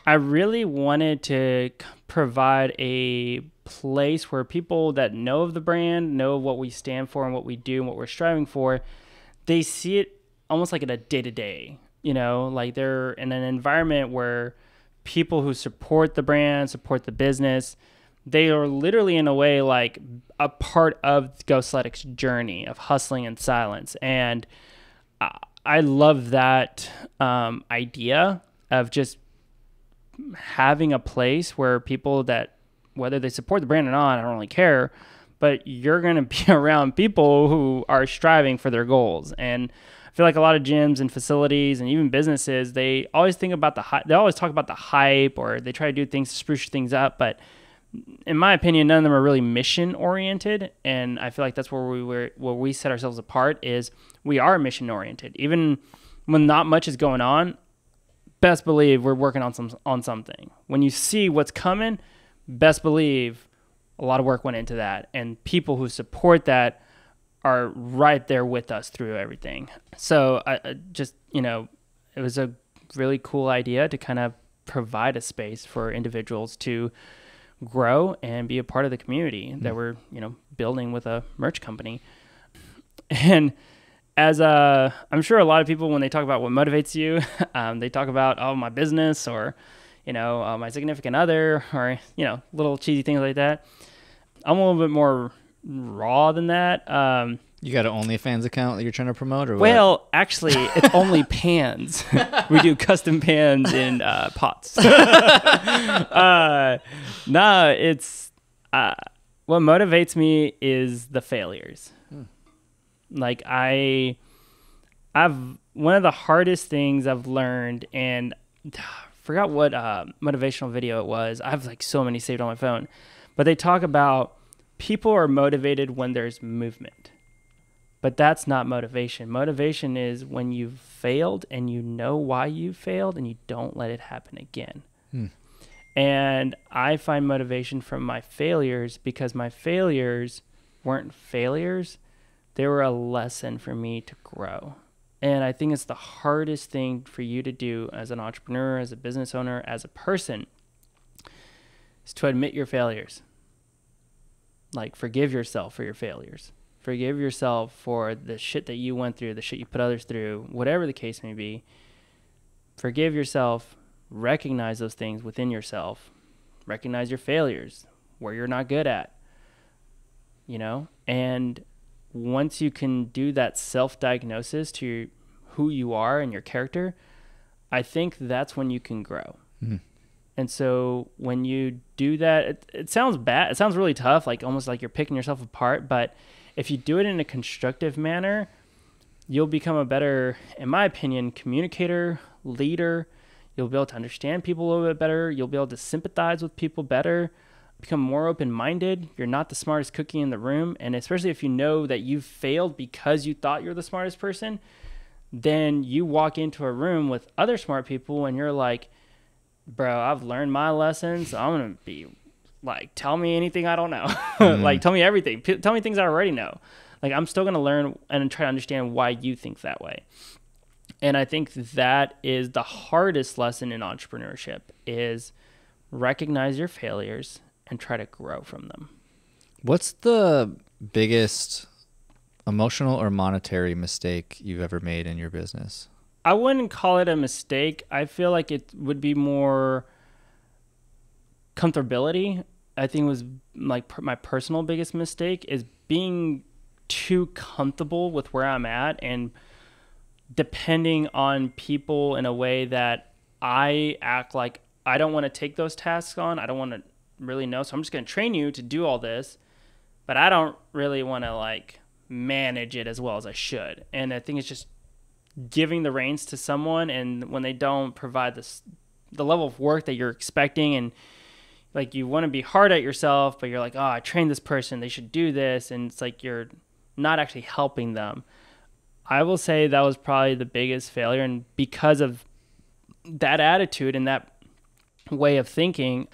I really wanted to provide a place where people that know of the brand, know what we stand for and what we do and what we're striving for, they see it almost like in a day-to-day, like they're in an environment where people who support the brand, support the business, they are literally in a way like a part of Ghostletics' journey of hustling in silence. And I love that idea of just having a place where people that, whether they support the brand or not, I don't really care, but you're going to be around people who are striving for their goals. And I feel like a lot of gyms and facilities and even businesses, they always think about they always talk about the hype, or they try to do things to spruce things up. But in my opinion, none of them are really mission oriented. And I feel like that's where we set ourselves apart, is we are mission oriented. Even when not much is going on, best believe we're working on something. When you see what's coming, best believe a lot of work went into that. And people who support that are right there with us through everything. So I just, it was a really cool idea to kind of provide a space for individuals to grow and be a part of the community that we're, building with a merch company. And as I'm sure a lot of people, when they talk about what motivates you, they talk about, my business, or, my significant other, or, little cheesy things like that. I'm a little bit more raw than that. You got an OnlyFans account that you're trying to promote, or what? Well, actually, it's only pans. We do custom pans in pots. No, it's what motivates me is the failures. Like I've one of the hardest things I've learned, and forgot what motivational video it was. I have like so many saved on my phone, but they talk about people are motivated when there's movement. But that's not motivation. Motivation is when you've failed and you know why you failed and you don't let it happen again. And I find motivation from my failures because my failures weren't failures. They were a lesson for me to grow. And I think it's the hardest thing for you to do as an entrepreneur, as a business owner, as a person, is to admit your failures. Like, forgive yourself for your failures. Forgive yourself for the shit that you went through, the shit you put others through, whatever the case may be. Forgive yourself. Recognize those things within yourself. Recognize your failures, where you're not good at, you know? And once you can do that self-diagnosis to who you are and your character, I think that's when you can grow. And so when you do that, it sounds bad. It sounds really tough, like almost like you're picking yourself apart, but if you do it in a constructive manner, you'll become a better, in my opinion, communicator, leader. You'll be able to understand people a little bit better. You'll be able to sympathize with people better, become more open-minded. You're not the smartest cookie in the room. And especially if you know that you've failed because you thought you're the smartest person, then you walk into a room with other smart people and you're like, bro, I've learned my lessons. So I'm going to be like, tell me anything I don't know. Like, tell me everything. Tell me things I already know. Like, I'm still going to learn and try to understand why you think that way. And I think that is the hardest lesson in entrepreneurship, is recognize your failures and try to grow from them. What's the biggest emotional or monetary mistake you've ever made in your business? I wouldn't call it a mistake. I feel like it would be more comfortability. I think it was like my personal biggest mistake is being too comfortable with where I'm at and depending on people in a way that I act like I don't want to take those tasks on. I don't want to really know. So I'm just going to train you to do all this, but I don't really want to like manage it as well as I should. And I think it's just giving the reins to someone, and when they don't provide the level of work that you're expecting, and like you want to be hard at yourself, but you're like, oh, I trained this person, they should do this, and it's like you're not actually helping them. I will say that was probably the biggest failure, and because of that attitude and that way of thinking,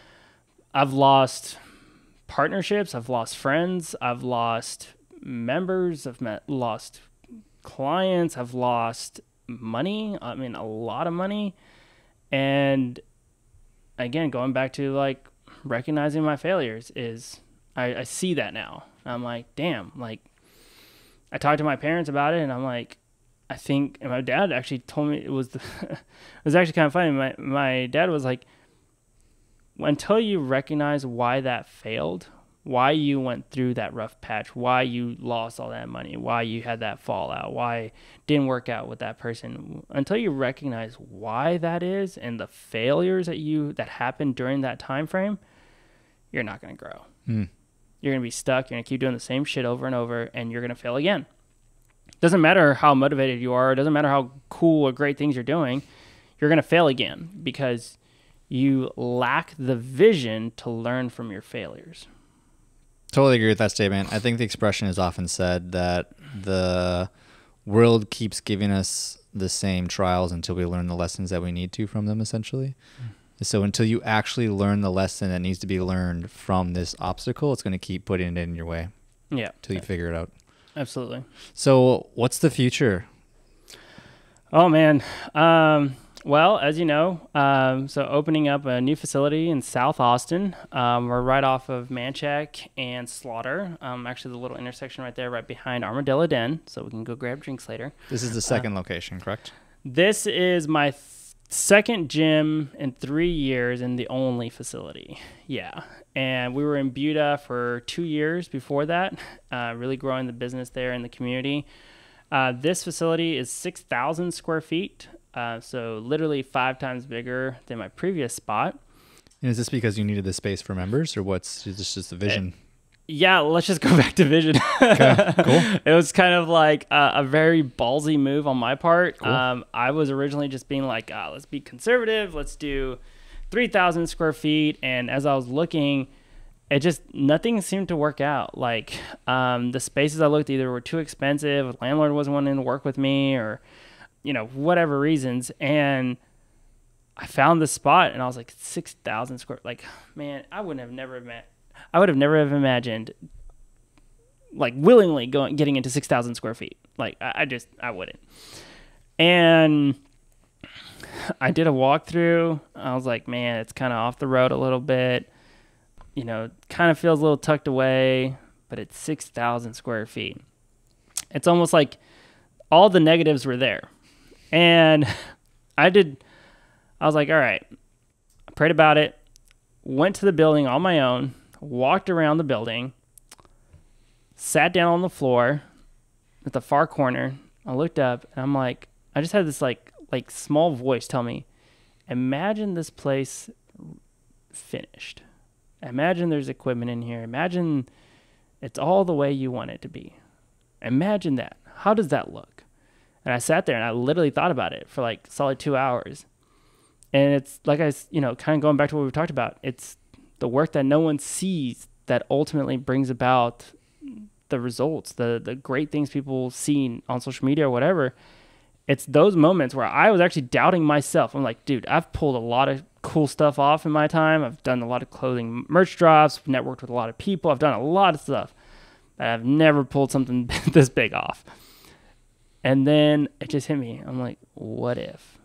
I've lost partnerships, I've lost friends, I've lost members, lost clients, I've lost money. I mean, a lot of money. And again, going back to like recognizing my failures is I see that now. I'm like, damn, like I talked to my parents about it and I'm like, I think, and my dad actually told me it was it was actually kind of funny. My dad was like, until you recognize why that failed, why you went through that rough patch, why you lost all that money, why you had that fallout, why it didn't work out with that person, until you recognize why that is and the failures that happened during that time frame, you're not going to grow. You're going to be stuck. You're going to keep doing the same shit over and over, and you're going to fail again. Doesn't matter how motivated you are. It doesn't matter how cool or great things you're doing. You're going to fail again because you lack the vision to learn from your failures. Totally agree with that statement. I think the expression is often said that the world keeps giving us the same trials until we learn the lessons that we need to from them, essentially. So until you actually learn the lesson that needs to be learned from this obstacle, it's going to keep putting it in your way. Yeah. Until you figure it out. Absolutely. So what's the future? Oh, man. Well, as you know, so opening up a new facility in South Austin. We're right off of Manchac and Slaughter. Actually, the little intersection right there, right behind Armadillo Den, so we can go grab drinks later. This is the second location, correct? This is my second gym in 3 years and the only facility. Yeah. And we were in Buda for 2 years before that, really growing the business there in the community. This facility is 6,000 square feet, so literally 5 times bigger than my previous spot. And is this because you needed the space for members, or what's just the vision? Yeah, let's just go back to vision. Okay, cool. It was kind of like a very ballsy move on my part. Cool. I was originally just being like, let's be conservative. Let's do 3,000 square feet. And as I was looking, nothing seemed to work out. Like the spaces I looked either were too expensive, the landlord wasn't wanting to work with me, or, whatever reasons. And I found this spot and I was like, 6,000 square, like, man, I would have never have imagined like willingly getting into 6,000 square feet. Like I wouldn't. And I did a walkthrough. I was like, man, it's kind of off the road a little bit, kind of feels a little tucked away, but it's 6,000 square feet. It's almost like all the negatives were there. And I was like, all right, I prayed about it, went to the building on my own, walked around the building, sat down on the floor at the far corner. I looked up and I'm like, I just had this like small voice tell me, imagine this place finished. Imagine there's equipment in here. Imagine it's all the way you want it to be. Imagine that. How does that look? And I sat there and I literally thought about it for like solid 2 hours. And it's like kind of going back to what we've talked about. It's the work that no one sees that ultimately brings about the results, the great things people see on social media or whatever. It's those moments where I was actually doubting myself. I'm like, dude, I've pulled a lot of cool stuff off in my time. I've done a lot of clothing merch drops, networked with a lot of people. I've done a lot of stuff, but I've never pulled something this big off. And then it just hit me. I'm like, what if?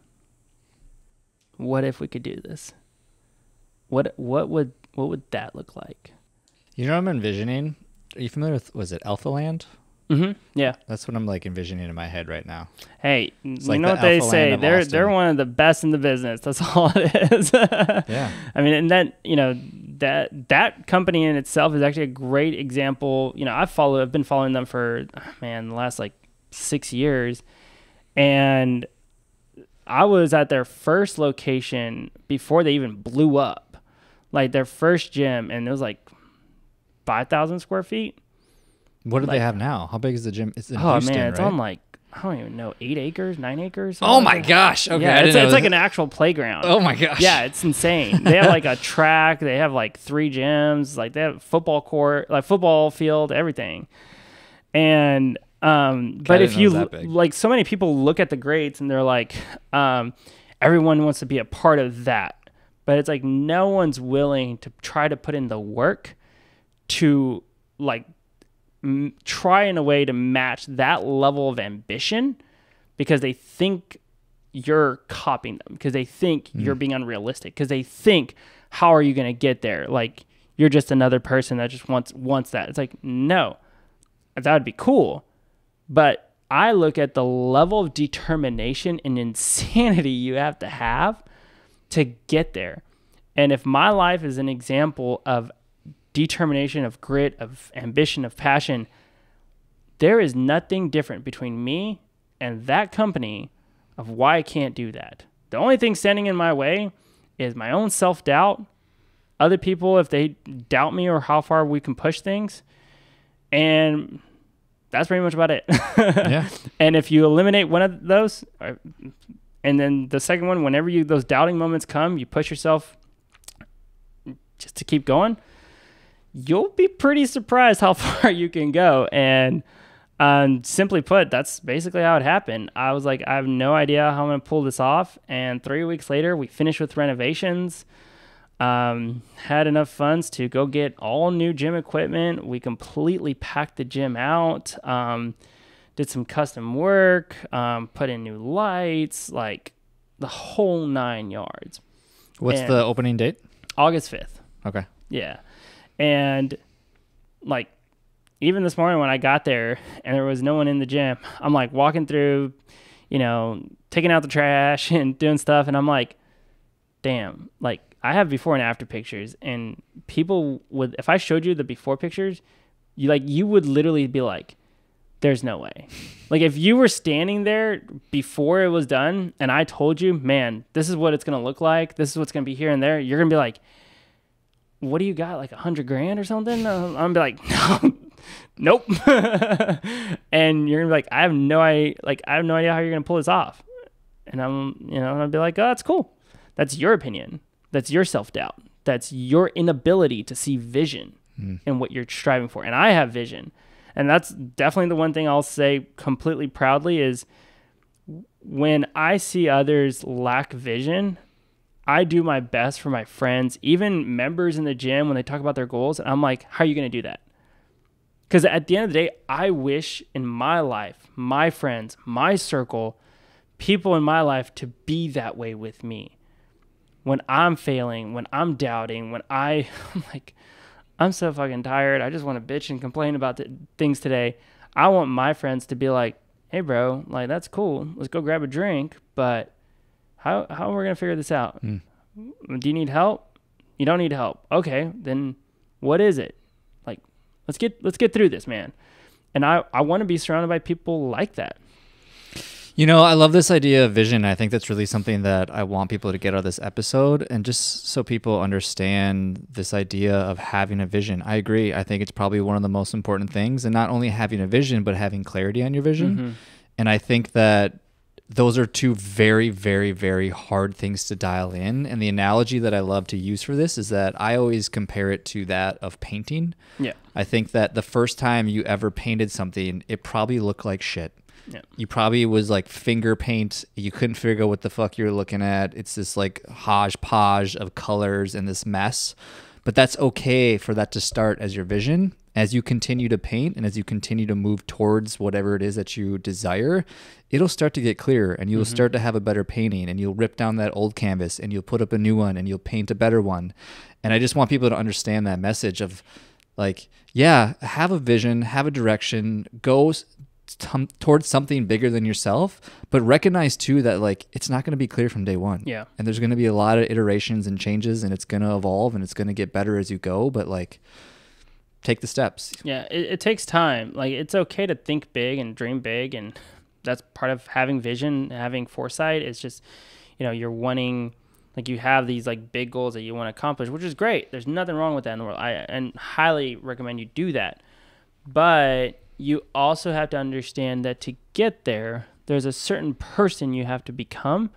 What if we could do this? What would that look like? You know what I'm envisioning? Are you familiar with, was it Alpha Land? Mm-hmm. Yeah. That's what I'm like envisioning in my head right now. Hey, It's you like know the what they Alpha say? Land of They're Austin. one of the best in the business. That's all it is. Yeah. I mean, and that company in itself is actually a great example. I've been following them for the last like 6 years, and I was at their first location before they even blew up, like their first gym, and it was like 5,000 square feet. What do they have now? How big is the gym? It's in Oh Houston, man, it's right? on like, I don't even know, 8 acres, 9 acres. Oh something my like that. gosh. Okay. Yeah, I didn't know it's like that. an actual playground. Oh my gosh. Yeah, it's insane. They have like a track. They have like 3 gyms. Like they have football court, like football field, everything. And but if you like, so many people look at the grades and they're like, everyone wants to be a part of that, but it's like no one's willing to try to put in the work to like try in a way to match that level of ambition, because they think you're copying them, because they think you're being unrealistic, because they think, how are you going to get there? Like you're just another person that just wants that. It's like, no, that would be cool. But I look at the level of determination and insanity you have to get there. And if my life is an example of determination, of grit, of ambition, of passion, there is nothing different between me and that company of why I can't do that. The only thing standing in my way is my own self-doubt, other people if they doubt me or how far we can push things, and that's pretty much about it. Yeah. And if you eliminate one of those, and then the second one, whenever those doubting moments come, you push yourself just to keep going, you'll be pretty surprised how far you can go. And simply put, that's basically how it happened. I was like, I have no idea how I'm going to pull this off. And 3 weeks later, we finished with renovations, had enough funds to go get all new gym equipment. We completely packed the gym out, did some custom work, put in new lights, like the whole 9 yards. What's the opening date? August 5th. Okay. Yeah. And like, even this morning when I got there and there was no one in the gym, I'm like walking through, taking out the trash and doing stuff. And I'm like, damn, like, I have before and after pictures, and people would, if I showed you the before pictures, you would literally be like, there's no way. Like if you were standing there before it was done and I told you, man, this is what it's going to look like, this is what's going to be here and there, you're going to be like, what do you got, like $100,000 or something? I'm going to be like, no, nope. And you're going to be like, I have no idea how you're going to pull this off. And I'd be like, oh, that's cool. That's your opinion. That's your self-doubt. That's your inability to see vision in what you're striving for. And I have vision. And that's definitely the one thing I'll say completely proudly is when I see others lack vision, I do my best for my friends, even members in the gym when they talk about their goals. And I'm like, how are you going to do that? Because at the end of the day, I wish in my life, my friends, my circle, people in my life to be that way with me. When I'm failing, when I'm doubting, when I'm like, I'm so fucking tired. I just want to bitch and complain about things today. I want my friends to be like, hey, bro, like, that's cool. Let's go grab a drink. But how are we going to figure this out? Do you need help? You don't need help. Okay, then what is it? Like, let's get through this, man. And I want to be surrounded by people like that. I love this idea of vision. I think that's really something that I want people to get out of this episode, and just so people understand this idea of having a vision. I agree. I think it's probably one of the most important things, and not only having a vision, but having clarity on your vision. Mm-hmm. And I think that those are two very, very, very hard things to dial in. And the analogy that I love to use for this is that I always compare it to that of painting. Yeah. I think that the first time you ever painted something, it probably looked like shit. Yeah. You probably was like finger paint. You couldn't figure out what the fuck you were looking at. It's this like hodgepodge of colors and this mess. But that's okay for that to start as your vision. As you continue to paint and as you continue to move towards whatever it is that you desire, it'll start to get clearer, and you'll start to have a better painting, and you'll rip down that old canvas and you'll put up a new one and you'll paint a better one. And I just want people to understand that message of like, yeah, have a vision, have a direction, go towards something bigger than yourself, but recognize too that like it's not going to be clear from day one. Yeah. And there's going to be a lot of iterations and changes, and it's going to evolve and it's going to get better as you go, but like take the steps. Yeah, it takes time. Like it's okay to think big and dream big, and that's part of having vision, having foresight. It's just, you're wanting, like you have these like big goals that you want to accomplish, which is great. There's nothing wrong with that in the world. I highly recommend you do that. But you also have to understand that to get there, there's a certain person you have to become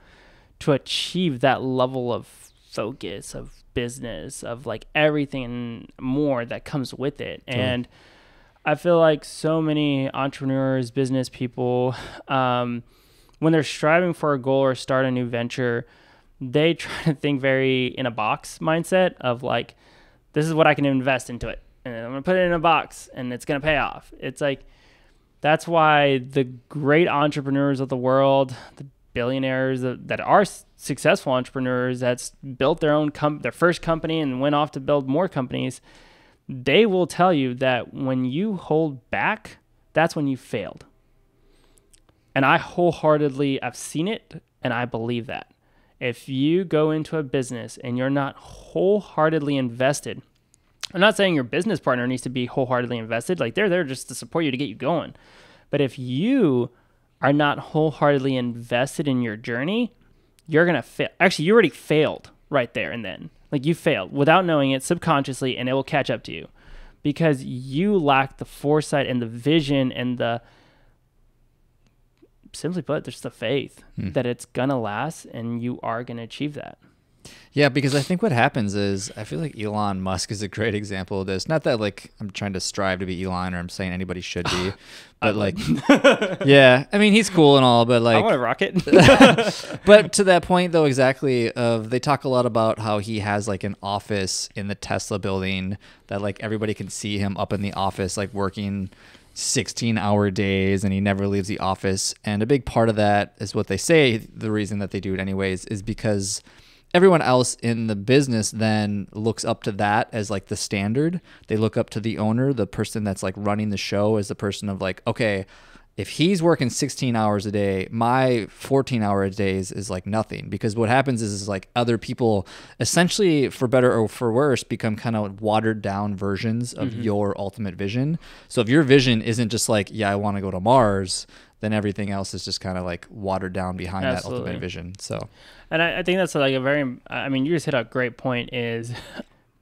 to achieve that level of focus, of business, of like everything and more that comes with it. Totally. And I feel like so many entrepreneurs, business people, when they're striving for a goal or start a new venture, they try to think very in a box mindset of like, this is what I can invest into it. And I'm going to put it in a box and it's going to pay off. It's like, that's why the great entrepreneurs of the world, the billionaires that are successful entrepreneurs that's built their own their first company and went off to build more companies, they will tell you that when you hold back, that's when you failed. And I've seen it, and I believe that. If you go into a business and you're not wholeheartedly invested, I'm not saying your business partner needs to be wholeheartedly invested. Like they're there just to support you, to get you going. But if you are not wholeheartedly invested in your journey, you're going to fail. Actually, you already failed right there and then. Like you failed without knowing it subconsciously, and it will catch up to you because you lack the foresight and the vision and the, simply put, there's the faith that it's going to last and you are going to achieve that. Yeah, because I think what happens is, I feel like Elon Musk is a great example of this. Not that like I'm trying to strive to be Elon or I'm saying anybody should be, but like, yeah, I mean, he's cool and all, but like, I want to rock it. But to that point though, exactly, they talk a lot about how he has like an office in the Tesla building that like everybody can see him up in the office, like working 16-hour days, and he never leaves the office. And a big part of that is what they say, the reason that they do it anyways, is because everyone else in the business then looks up to that as like the standard. They look up to the owner, the person that's like running the show, as the person of like, okay, if he's working 16 hours a day, my 14-hour days is like nothing, because what happens is like other people essentially, for better or for worse, become kind of watered down versions of your ultimate vision. So if your vision isn't just like, yeah, I want to go to Mars, then everything else is just kind of like watered down behind that ultimate vision. So, and I think that's like you just hit a great point, is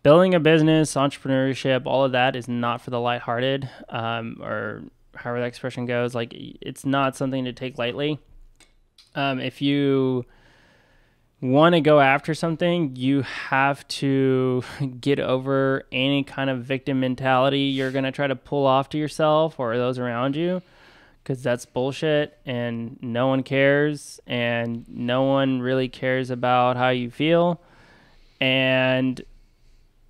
building a business, entrepreneurship, all of that is not for the lighthearted, or however that expression goes. Like, it's not something to take lightly. If you want to go after something, you have to get over any kind of victim mentality you're going to try to pull off to yourself or those around you, because that's bullshit, and no one cares, and no one really cares about how you feel. And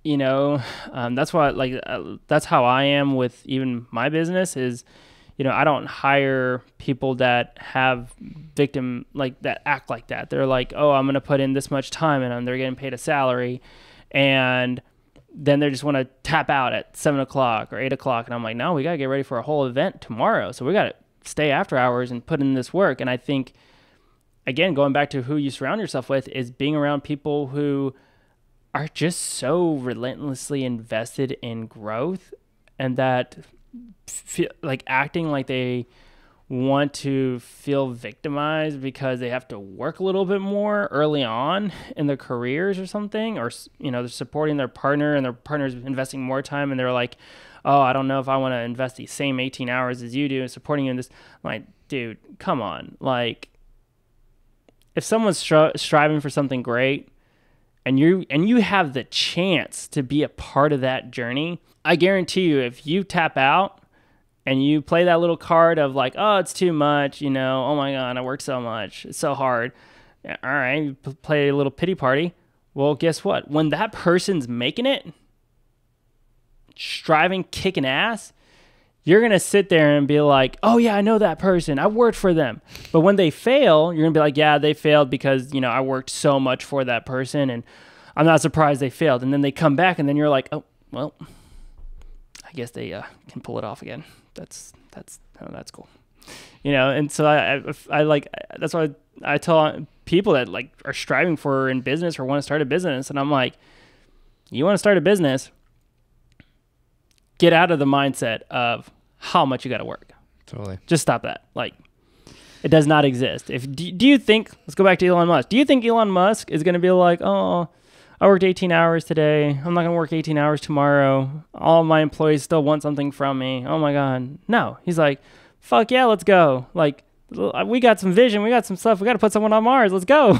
that's why, that's how I am with even my business is, I don't hire people that have that act like that. They're like, oh, I'm going to put in this much time and they're getting paid a salary. And then they just want to tap out at 7 o'clock or 8 o'clock. And I'm like, no, we got to get ready for a whole event tomorrow. So we got to stay after hours and put in this work. And I think, again, going back to who you surround yourself with, is being around people who are just so relentlessly invested in growth, and that feel like acting like they want to feel victimized because they have to work a little bit more early on in their careers or something, or they're supporting their partner and their partner's investing more time, and they're like, oh, I don't know if I want to invest the same 18 hours as you do and supporting you in this. I'm like, dude, come on. Like, if someone's striving for something great, and you have the chance to be a part of that journey, I guarantee you, if you tap out and you play that little card of like, oh, it's too much, oh my God, I work so much, it's so hard. All right, you play a little pity party. Well, guess what? When that person's making it, striving, kicking ass, you're going to sit there and be like, oh yeah, I know that person, I worked for them. But when they fail, you're going to be like, yeah, they failed because, I worked so much for that person, and I'm not surprised they failed. And then they come back, and then you're like, oh, well, I guess they can pull it off again. That's cool. And so I like, that's why I tell people that like are striving for in business or want to start a business. And I'm like, you want to start a business, get out of the mindset of how much you got to work. Totally. Just stop that. Like, it does not exist. Do you think, let's go back to Elon Musk. Do you think Elon Musk is going to be like, oh, I worked 18 hours today, I'm not going to work 18 hours tomorrow, all my employees still want something from me, oh my God. No, he's like, fuck yeah, let's go. Like, we got some vision, we got some stuff, we got to put someone on Mars, let's go.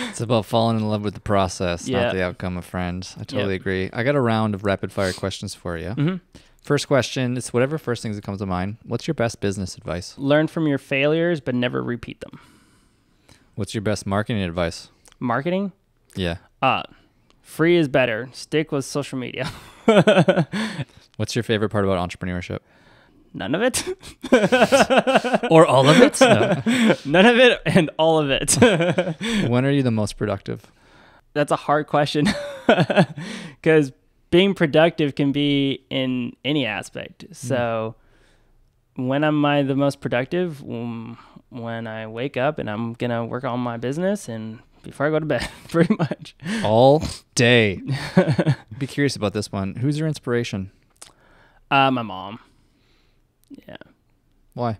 It's about falling in love with the process, not the outcome, of friends. I totally agree. I got a round of rapid fire questions for you. Mm-hmm. First question, it's whatever first things that comes to mind. What's your best business advice? Learn from your failures, but never repeat them. What's your best marketing advice? Marketing? Yeah. Free is better. Stick with social media. What's your favorite part about entrepreneurship? None of it. Or all of it? No. None of it and all of it. When are you the most productive? That's a hard question, because being productive can be in any aspect. So when am I the most productive? When I wake up and I'm going to work on my business and before I go to bed, pretty much. All day. Be curious about this one. Who's your inspiration? My mom. Yeah. Why?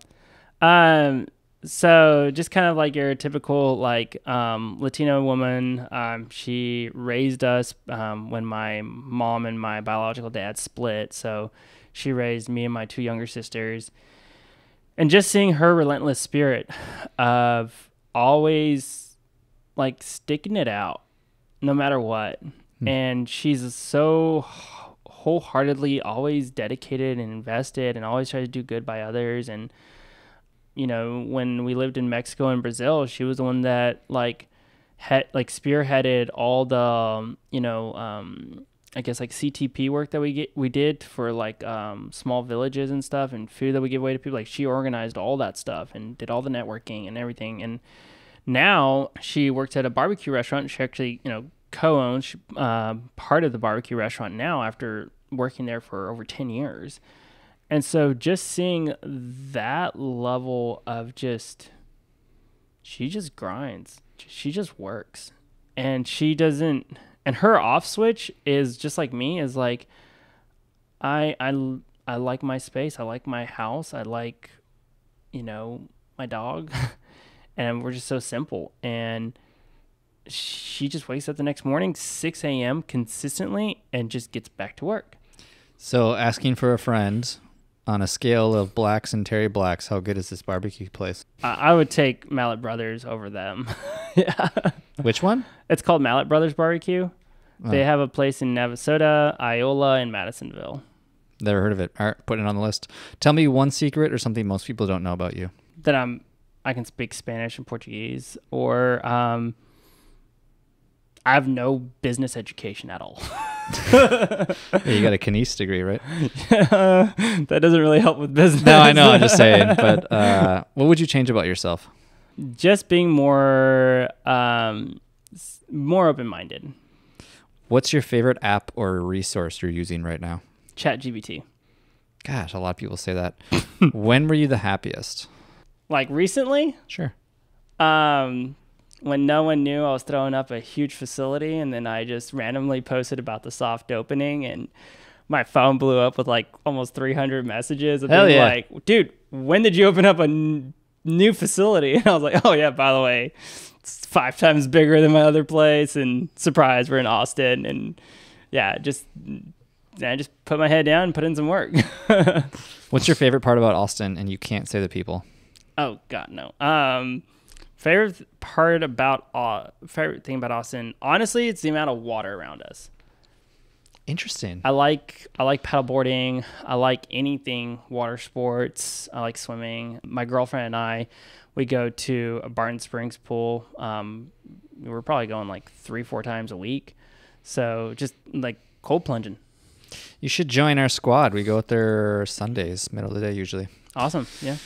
So just kind of like your typical Latino woman. She raised us when my mom and my biological dad split. So she raised me and my two younger sisters. And just seeing her relentless spirit of always sticking it out no matter what. And she's so wholeheartedly always dedicated and invested and always tries to do good by others. And when we lived in Mexico and Brazil, she was the one that spearheaded all the I guess CTP work that we did for small villages and stuff, and food that we give away to people. She organized all that stuff and did all the networking and everything. And now she works at a barbecue restaurant. She actually, co-owns part of the barbecue restaurant now after working there for over 10 years. And so just seeing that level of she just grinds. She just works. And she doesn't, and her off switch is just like me, is like, I like my space. I like my house. I like, my dog. And we're just so simple. And she just wakes up the next morning, 6 a.m. consistently, and just gets back to work. So asking for a friend, on a scale of Blacks and Terry Blacks, how good is this barbecue place? I would take Mallet Brothers over them. Yeah. Which one? It's called Mallet Brothers Barbecue. Oh. They have a place in Navasota, Iola, and Madisonville. Never heard of it. All right, putting it on the list. Tell me one secret or something most people don't know about you. That I can speak Spanish and Portuguese, or I have no business education at all. Yeah, you got a Kines degree, right? That doesn't really help with business. No, I know. I'm just saying. But what would you change about yourself? Just being more open-minded. What's your favorite app or resource you're using right now? ChatGPT. Gosh, a lot of people say that. When were you the happiest? Like recently? Sure. When no one knew I was throwing up a huge facility, and then I just randomly posted about the soft opening, and my phone blew up with like almost 300 messages. And Hell yeah. Like, dude, when did you open up a new facility? And I was like, oh yeah, by the way, it's 5 times bigger than my other place, and surprise, we're in Austin. And yeah, I just put my head down and put in some work. What's your favorite part about Austin? And you can't say the people. Oh God, no. Favorite thing about Austin, honestly, it's the amount of water around us. Interesting. I like paddleboarding. I like anything water sports. I like swimming. My girlfriend and I, we go to a Barton Springs pool. We're probably going like 3-4 times a week. So just like cold plunging. You should join our squad. We go out there Sundays, middle of the day usually. Awesome. Yeah.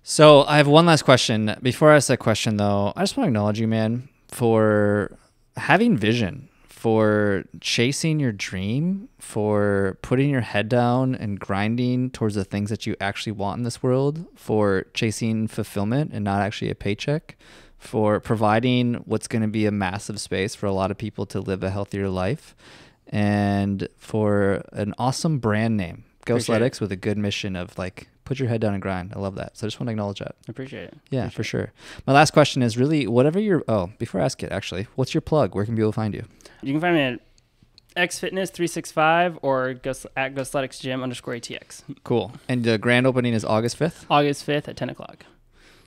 So I have one last question. Before I ask that question, though, I just want to acknowledge you, man, for having vision, for chasing your dream, for putting your head down and grinding towards the things that you actually want in this world, for chasing fulfillment and not actually a paycheck, for providing what's going to be a massive space for a lot of people to live a healthier life, and for an awesome brand name, Ghostletics, with a good mission of like, put your head down and grind. I love that. So I just want to acknowledge that. Appreciate it. Yeah, for sure. My last question is really whatever before I ask it, actually, what's your plug? Where can people find you? You can find me at xfitness365 or at ghostleticsgym_ATX. Cool. And the grand opening is August 5th? August 5th at 10 o'clock.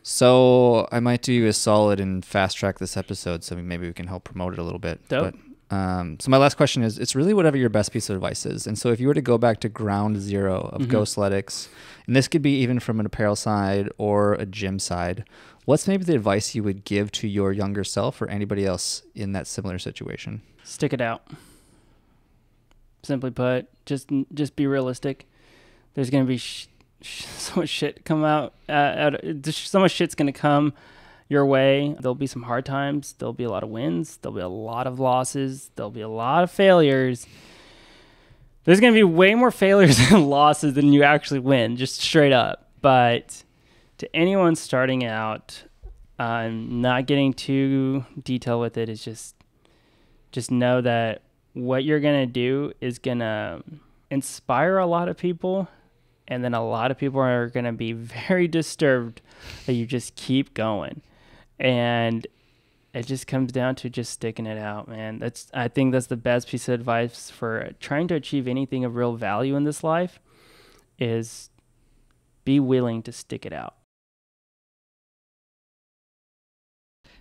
So I might do you a solid and fast track this episode so maybe we can help promote it a little bit. Dope. But, so my last question is, it's really whatever your best piece of advice is. And so if you were to go back to ground zero of Ghostletics, and this could be even from an apparel side or a gym side, what's maybe the advice you would give to your younger self or anybody else in that similar situation? Stick it out. Simply put, just be realistic. There's going to be so much shit come out. So much shit's going to come your way. There'll be some hard times. There'll be a lot of wins. There'll be a lot of losses. There'll be a lot of failures. There's going to be way more failures and losses than you actually win, just straight up. But to anyone starting out, not getting too detailed with it, is just know that what you're going to do is going to inspire a lot of people. And then a lot of people are going to be very disturbed that you just keep going. And it just comes down to just sticking it out, man. I think that's the best piece of advice for trying to achieve anything of real value in this life, is be willing to stick it out.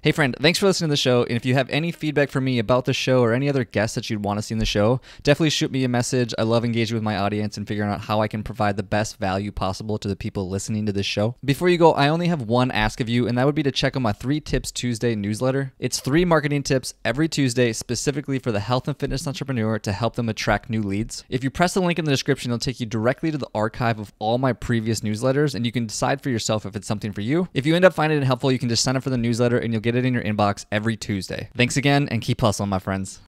Hey friend, thanks for listening to the show. And if you have any feedback for me about the show or any other guests that you'd want to see in the show, definitely shoot me a message. I love engaging with my audience and figuring out how I can provide the best value possible to the people listening to this show. Before you go, I only have one ask of you, and that would be to check out my 3 Tips Tuesday newsletter. It's 3 marketing tips every Tuesday specifically for the health and fitness entrepreneur to help them attract new leads. If you press the link in the description, it'll take you directly to the archive of all my previous newsletters, and you can decide for yourself if it's something for you. If you end up finding it helpful, you can just sign up for the newsletter and you'll get it in your inbox every Tuesday. Thanks again, and keep hustling, my friends.